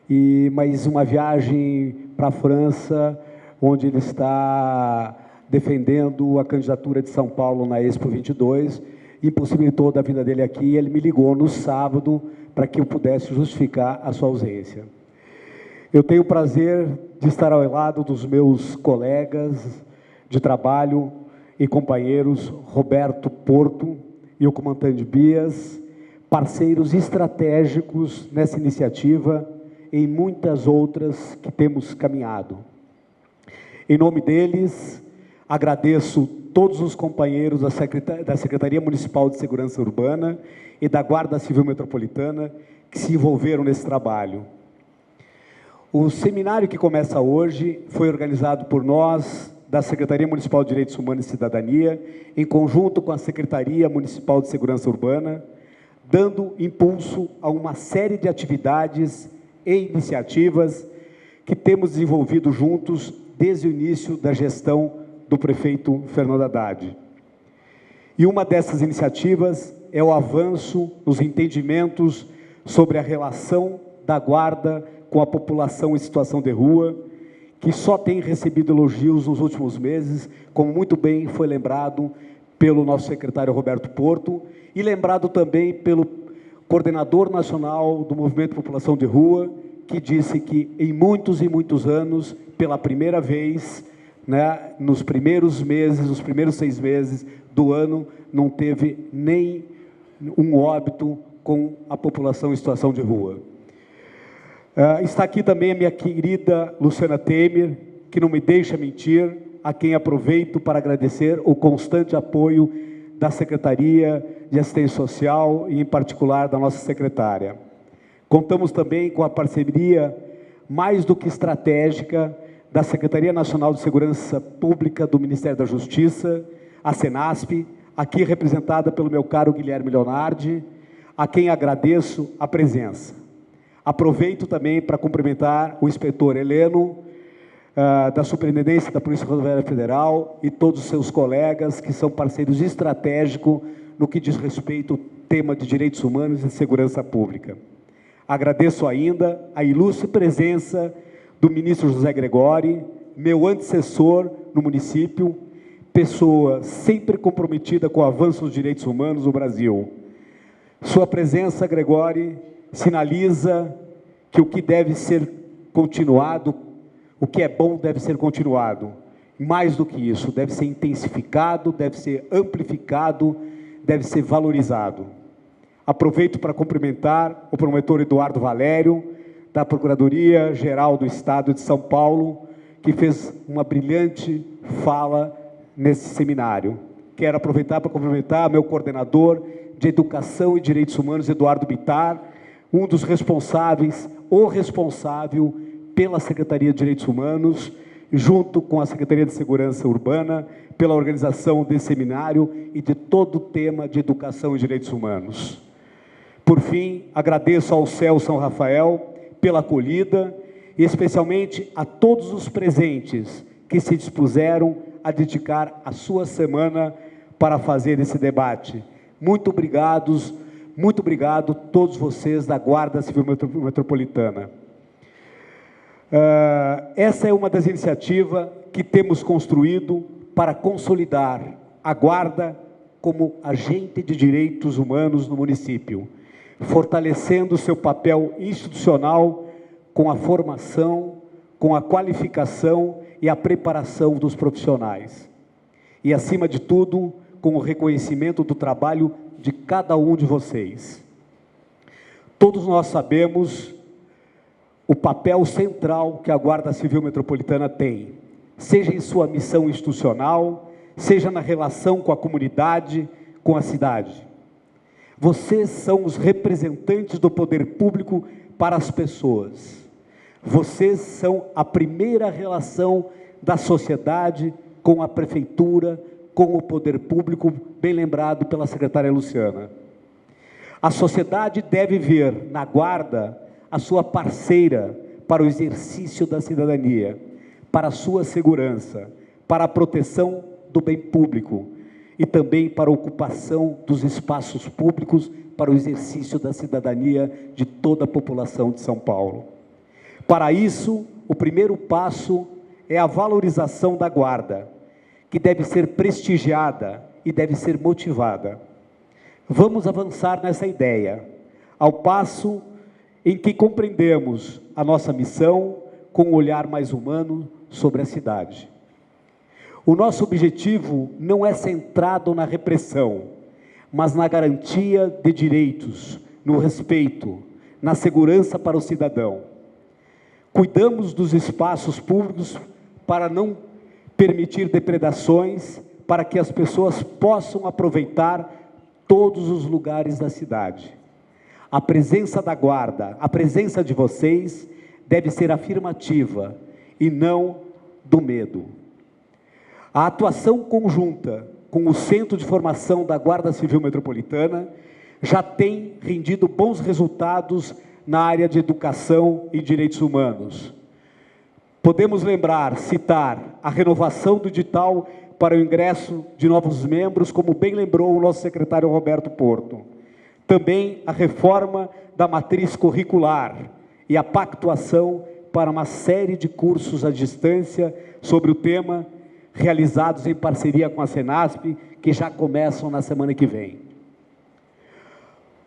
e mais uma viagem para a França, onde ele está defendendo a candidatura de São Paulo na Expo 22, impossibilitou da vinda dele aqui. Ele me ligou no sábado para que eu pudesse justificar a sua ausência. Eu tenho o prazer de estar ao lado dos meus colegas de trabalho e companheiros Roberto Porto e o comandante Bias, parceiros estratégicos nessa iniciativa e em muitas outras que temos caminhado. Em nome deles, agradeço todos os companheiros da Secretaria Municipal de Segurança Urbana e da Guarda Civil Metropolitana que se envolveram nesse trabalho. O seminário que começa hoje foi organizado por nós da Secretaria Municipal de Direitos Humanos e Cidadania, em conjunto com a Secretaria Municipal de Segurança Urbana, dando impulso a uma série de atividades e iniciativas que temos desenvolvido juntos desde o início da gestão do prefeito Fernando Haddad. E uma dessas iniciativas é o avanço nos entendimentos sobre a relação da guarda com a população em situação de rua, que só tem recebido elogios nos últimos meses, como muito bem foi lembrado pelo nosso secretário Roberto Porto, e lembrado também pelo coordenador nacional do Movimento População de Rua, que disse que em muitos e muitos anos, pela primeira vez, né, nos primeiros 6 meses do ano, não teve nem um óbito com a população em situação de rua. Está aqui também a minha querida Luciana Temer, que não me deixa mentir, a quem aproveito para agradecer o constante apoio da Secretaria de Assistência Social e, em particular, da nossa secretária. Contamos também com a parceria mais do que estratégica da Secretaria Nacional de Segurança Pública do Ministério da Justiça, a Senasp, aqui representada pelo meu caro Guilherme Leonardi, a quem agradeço a presença. Aproveito também para cumprimentar o inspetor Heleno, da Superintendência da Polícia Rodoviária Federal e todos os seus colegas que são parceiros estratégicos no que diz respeito ao tema de direitos humanos e segurança pública. Agradeço ainda a ilustre presença do ministro José Gregori, meu antecessor no município, pessoa sempre comprometida com o avanço dos direitos humanos no Brasil. Sua presença, Gregori, sinaliza que o que deve ser continuado, o que é bom deve ser continuado. Mais do que isso, deve ser intensificado, deve ser amplificado, deve ser valorizado. Aproveito para cumprimentar o promotor Eduardo Valério, da Procuradoria-Geral do Estado de São Paulo, que fez uma brilhante fala nesse seminário. Quero aproveitar para cumprimentar meu coordenador de Educação e Direitos Humanos, Eduardo Bittar, um dos responsáveis, o responsável pela Secretaria de Direitos Humanos, junto com a Secretaria de Segurança Urbana, pela organização desse seminário e de todo o tema de educação e direitos humanos. Por fim, agradeço ao CEL São Rafael pela acolhida e especialmente a todos os presentes que se dispuseram a dedicar a sua semana para fazer esse debate. Muito obrigado todos vocês da Guarda Civil Metropolitana. Essa é uma das iniciativas que temos construído para consolidar a Guarda como agente de direitos humanos no município, fortalecendo seu papel institucional com a formação, com a qualificação e a preparação dos profissionais. E, acima de tudo, com o reconhecimento do trabalho de cada um de vocês. Todos nós sabemos o papel central que a Guarda Civil Metropolitana tem, seja em sua missão institucional, seja na relação com a comunidade, com a cidade. Vocês são os representantes do poder público para as pessoas. Vocês são a primeira relação da sociedade com a prefeitura, com o poder público, bem lembrado pela secretária Luciana. A sociedade deve ver na Guarda a sua parceira para o exercício da cidadania, para a sua segurança, para a proteção do bem público e também para a ocupação dos espaços públicos para o exercício da cidadania de toda a população de São Paulo. Para isso, o primeiro passo é a valorização da Guarda, que deve ser prestigiada e deve ser motivada. Vamos avançar nessa ideia, ao passo em que compreendemos a nossa missão com um olhar mais humano sobre a cidade. O nosso objetivo não é centrado na repressão, mas na garantia de direitos, no respeito, na segurança para o cidadão. Cuidamos dos espaços públicos para não permitir depredações, para que as pessoas possam aproveitar todos os lugares da cidade. A presença da Guarda, a presença de vocês, deve ser afirmativa e não do medo. A atuação conjunta com o Centro de Formação da Guarda Civil Metropolitana já tem rendido bons resultados na área de educação e direitos humanos. Podemos citar a renovação do edital para o ingresso de novos membros, como bem lembrou o nosso secretário Roberto Porto. Também a reforma da matriz curricular e a pactuação para uma série de cursos à distância sobre o tema, realizados em parceria com a Senasp, que já começam na semana que vem.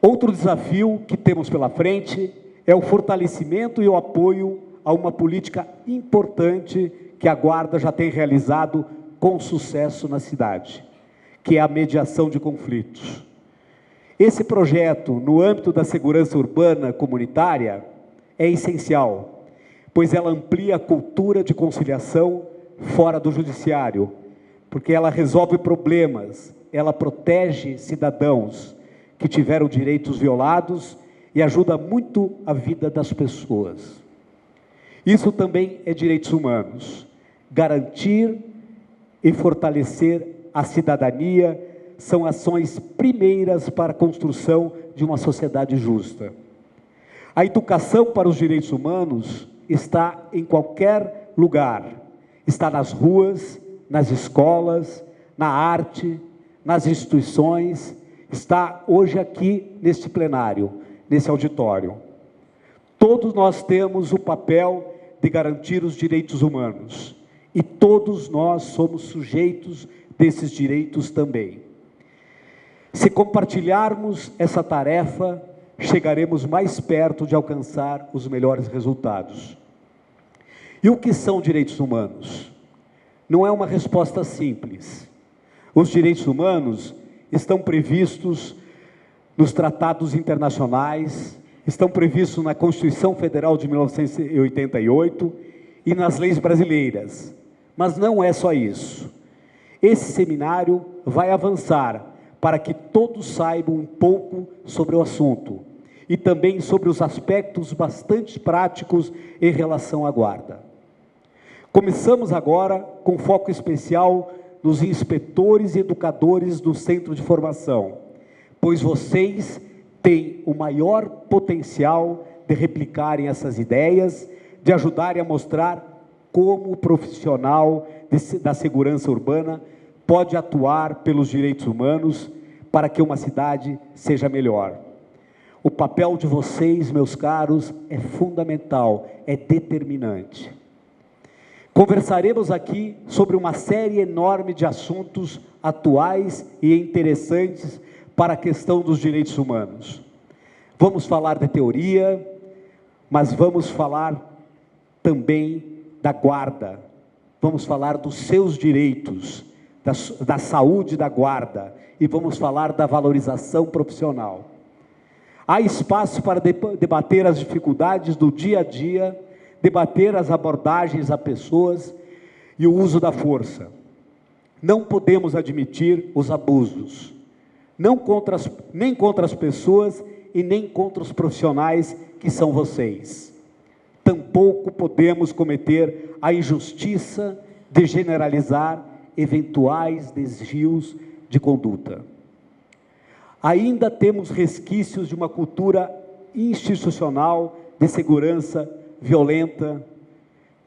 Outro desafio que temos pela frente é o fortalecimento e o apoio a uma política importante que a Guarda já tem realizado com sucesso na cidade, que é a mediação de conflitos. Esse projeto, no âmbito da segurança urbana comunitária, é essencial, pois ela amplia a cultura de conciliação fora do judiciário, porque ela resolve problemas, ela protege cidadãos que tiveram direitos violados e ajuda muito a vida das pessoas. Isso também é direitos humanos. Garantir e fortalecer a cidadania são ações primeiras para a construção de uma sociedade justa. A educação para os direitos humanos está em qualquer lugar. Está nas ruas, nas escolas, na arte, nas instituições, está hoje aqui neste plenário, nesse auditório. Todos nós temos o papel de garantir os direitos humanos e todos nós somos sujeitos desses direitos também. Se compartilharmos essa tarefa, chegaremos mais perto de alcançar os melhores resultados. E o que são direitos humanos? Não é uma resposta simples. Os direitos humanos estão previstos nos tratados internacionais, estão previstos na Constituição Federal de 1988 e nas leis brasileiras. Mas não é só isso. Esse seminário vai avançar para que todos saibam um pouco sobre o assunto e também sobre os aspectos bastante práticos em relação à guarda. Começamos agora com foco especial nos inspetores e educadores do Centro de Formação, pois vocês têm o maior potencial de replicarem essas ideias, de ajudarem a mostrar como o profissional da segurança urbana pode atuar pelos direitos humanos para que uma cidade seja melhor. O papel de vocês, meus caros, é fundamental, é determinante. Conversaremos aqui sobre uma série enorme de assuntos atuais e interessantes para a questão dos direitos humanos. Vamos falar de teoria, mas vamos falar também da guarda. Vamos falar dos seus direitos, da saúde da guarda e vamos falar da valorização profissional. Há espaço para debater as dificuldades do dia a dia, debater as abordagens a pessoas e o uso da força. Não podemos admitir os abusos, nem contra as pessoas e nem contra os profissionais que são vocês. Tampouco podemos cometer a injustiça de generalizar eventuais desvios de conduta. Ainda temos resquícios de uma cultura institucional de segurança violenta,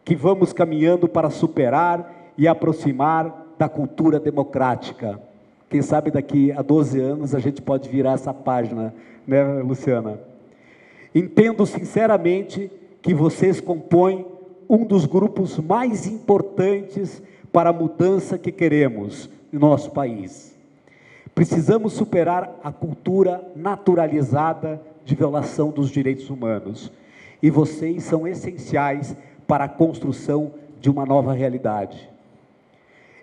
que vamos caminhando para superar e aproximar da cultura democrática. Quem sabe daqui a 12 anos a gente pode virar essa página, né, Luciana? Entendo sinceramente que vocês compõem um dos grupos mais importantes para a mudança que queremos no nosso país. Precisamos superar a cultura naturalizada de violação dos direitos humanos. E vocês são essenciais para a construção de uma nova realidade.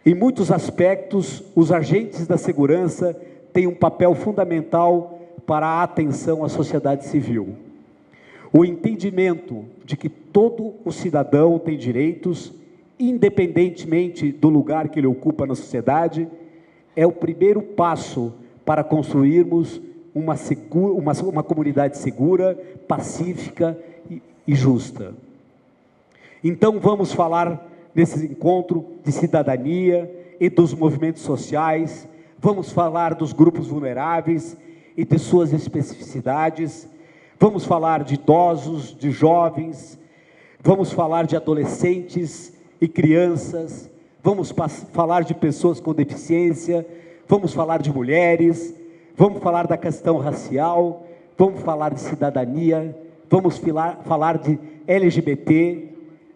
Em muitos aspectos, os agentes da segurança têm um papel fundamental para a atenção à sociedade civil. O entendimento de que todo o cidadão tem direitos, independentemente do lugar que ele ocupa na sociedade, é o primeiro passo para construirmos uma comunidade segura, pacífica e justa. Então vamos falar nesse encontro de cidadania e dos movimentos sociais, vamos falar dos grupos vulneráveis e de suas especificidades, vamos falar de idosos, de jovens, vamos falar de adolescentes e crianças, vamos falar de pessoas com deficiência, vamos falar de mulheres, vamos falar da questão racial, vamos falar de cidadania, vamos falar de LGBT,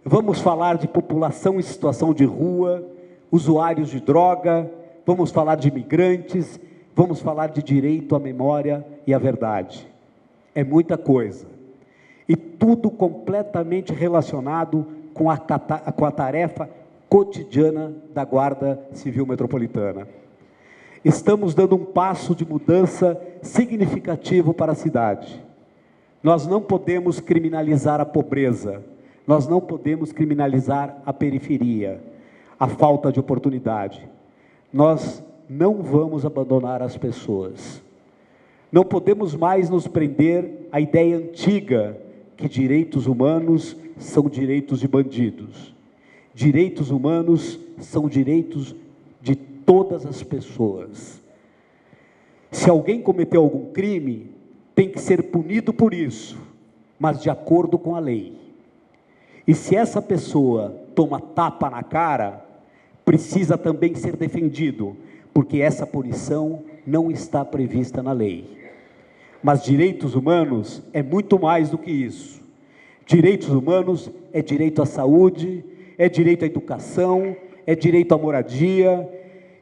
vamos falar de população em situação de rua, usuários de droga, vamos falar de imigrantes, vamos falar de direito à memória e à verdade. É muita coisa. E tudo completamente relacionado com a tarefa cotidiana da Guarda Civil Metropolitana. Estamos dando um passo de mudança significativo para a cidade. Nós não podemos criminalizar a pobreza, nós não podemos criminalizar a periferia, a falta de oportunidade. Nós não vamos abandonar as pessoas. Não podemos mais nos prender à ideia antiga que direitos humanos são direitos de bandidos. Direitos humanos são direitos de todas as pessoas. Se alguém cometeu algum crime, tem que ser punido por isso, mas de acordo com a lei. E se essa pessoa toma tapa na cara, precisa também ser defendido, porque essa punição não está prevista na lei. Mas direitos humanos é muito mais do que isso. Direitos humanos é direito à saúde, é direito à educação, é direito à moradia,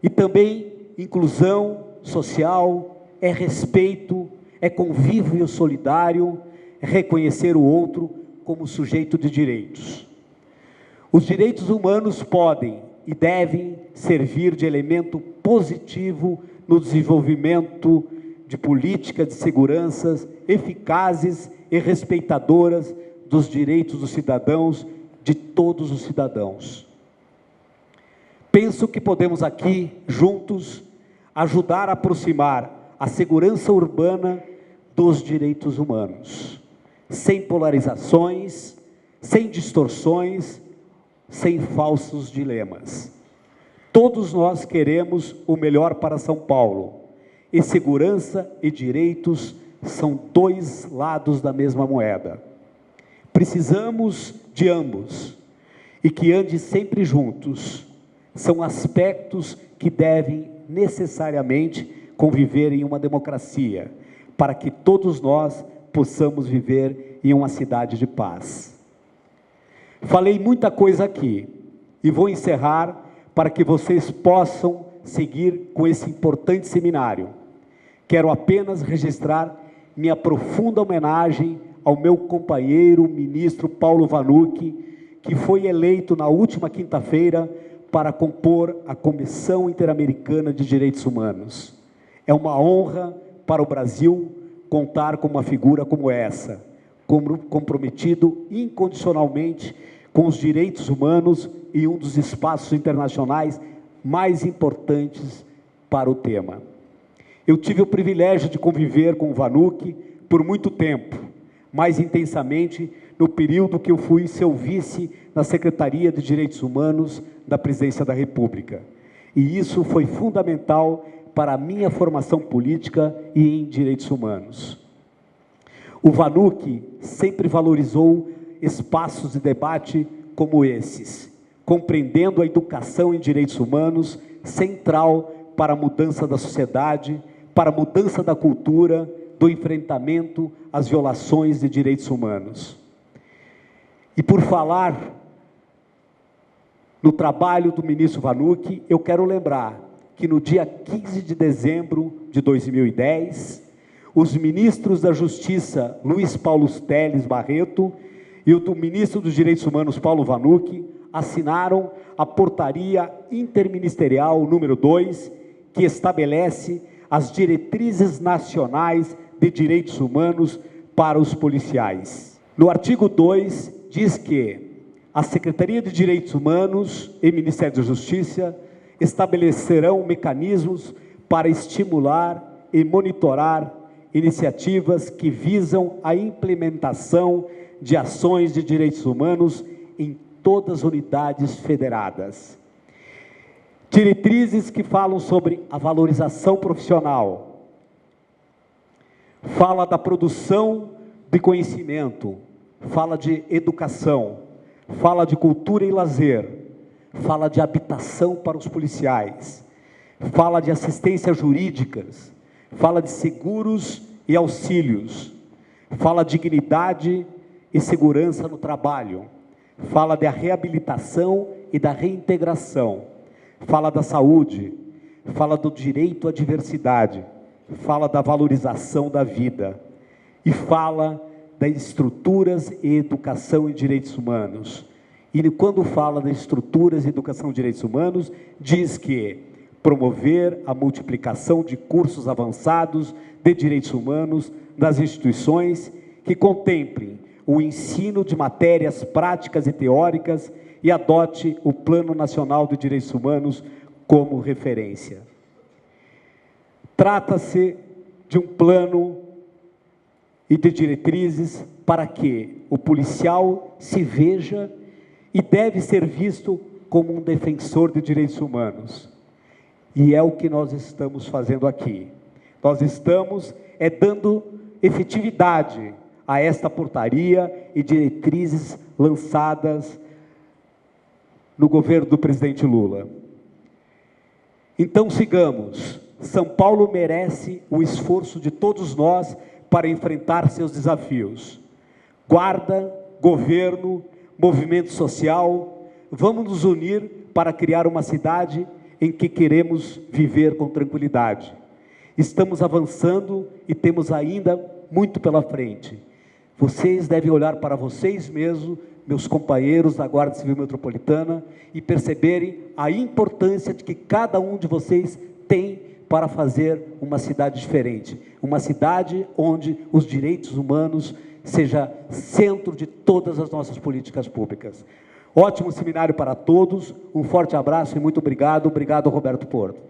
e também inclusão social, é respeito, é convívio solidário, é reconhecer o outro como sujeito de direitos. Os direitos humanos podem e devem servir de elemento positivo no desenvolvimento de políticas de segurança eficazes e respeitadoras dos direitos dos cidadãos, de todos os cidadãos. Penso que podemos aqui, juntos, ajudar a aproximar a segurança urbana dos direitos humanos, sem polarizações, sem distorções, sem falsos dilemas. Todos nós queremos o melhor para São Paulo, e segurança e direitos são dois lados da mesma moeda. Precisamos de ambos, e que andem sempre juntos. São aspectos que devem necessariamente conviver em uma democracia, para que todos nós possamos viver em uma cidade de paz. Falei muita coisa aqui, e vou encerrar para que vocês possam seguir com esse importante seminário. Quero apenas registrar minha profunda homenagem ao meu companheiro, ministro Paulo Vanucchi, que foi eleito na última quinta-feira para compor a Comissão Interamericana de Direitos Humanos. É uma honra para o Brasil contar com uma figura como essa, comprometido incondicionalmente com os direitos humanos e um dos espaços internacionais mais importantes para o tema. Eu tive o privilégio de conviver com o Vanucchi por muito tempo, mais intensamente no período que eu fui seu vice na Secretaria de Direitos Humanos da Presidência da República. E isso foi fundamental para a minha formação política e em direitos humanos. O Vanucchi sempre valorizou espaços de debate como esses, compreendendo a educação em direitos humanos central para a mudança da sociedade, para a mudança da cultura, do enfrentamento às violações de direitos humanos. E por falar no trabalho do ministro Vanucchi, eu quero lembrar que no dia 15 de dezembro de 2010, os ministros da Justiça, Luiz Paulo Teles Barreto, e o do ministro dos Direitos Humanos, Paulo Vanucchi, assinaram a portaria interministerial número 2, que estabelece as diretrizes nacionais de direitos humanos para os policiais. No artigo 2, diz que a Secretaria de Direitos Humanos e Ministério da Justiça estabelecerão mecanismos para estimular e monitorar iniciativas que visam a implementação de ações de direitos humanos em todas as unidades federadas. Diretrizes que falam sobre a valorização profissional, fala da produção de conhecimento, fala de educação, fala de cultura e lazer, fala de habitação para os policiais, fala de assistência jurídicas, fala de seguros e auxílios, fala de dignidade e segurança no trabalho, fala da reabilitação e da reintegração, fala da saúde, fala do direito à diversidade, fala da valorização da vida e fala das estruturas e educação em direitos humanos. E quando fala das estruturas e educação em direitos humanos, diz que promover a multiplicação de cursos avançados de direitos humanos nas instituições que contemplem o ensino de matérias práticas e teóricas e adote o Plano Nacional de Direitos Humanos como referência. Trata-se de um plano e de diretrizes para que o policial se veja e deve ser visto como um defensor de direitos humanos. E é o que nós estamos fazendo aqui. Nós estamos dando efetividade a esta portaria e diretrizes lançadas no governo do presidente Lula. Então sigamos. São Paulo merece o esforço de todos nós para enfrentar seus desafios. Guarda, governo, movimento social, vamos nos unir para criar uma cidade em que queremos viver com tranquilidade. Estamos avançando e temos ainda muito pela frente. Vocês devem olhar para vocês mesmos, meus companheiros da Guarda Civil Metropolitana, e perceberem a importância de que cada um de vocês tem para fazer uma cidade diferente. Uma cidade onde os direitos humanos seja centro de todas as nossas políticas públicas. Ótimo seminário para todos, um forte abraço e muito obrigado. Obrigado, Roberto Porto.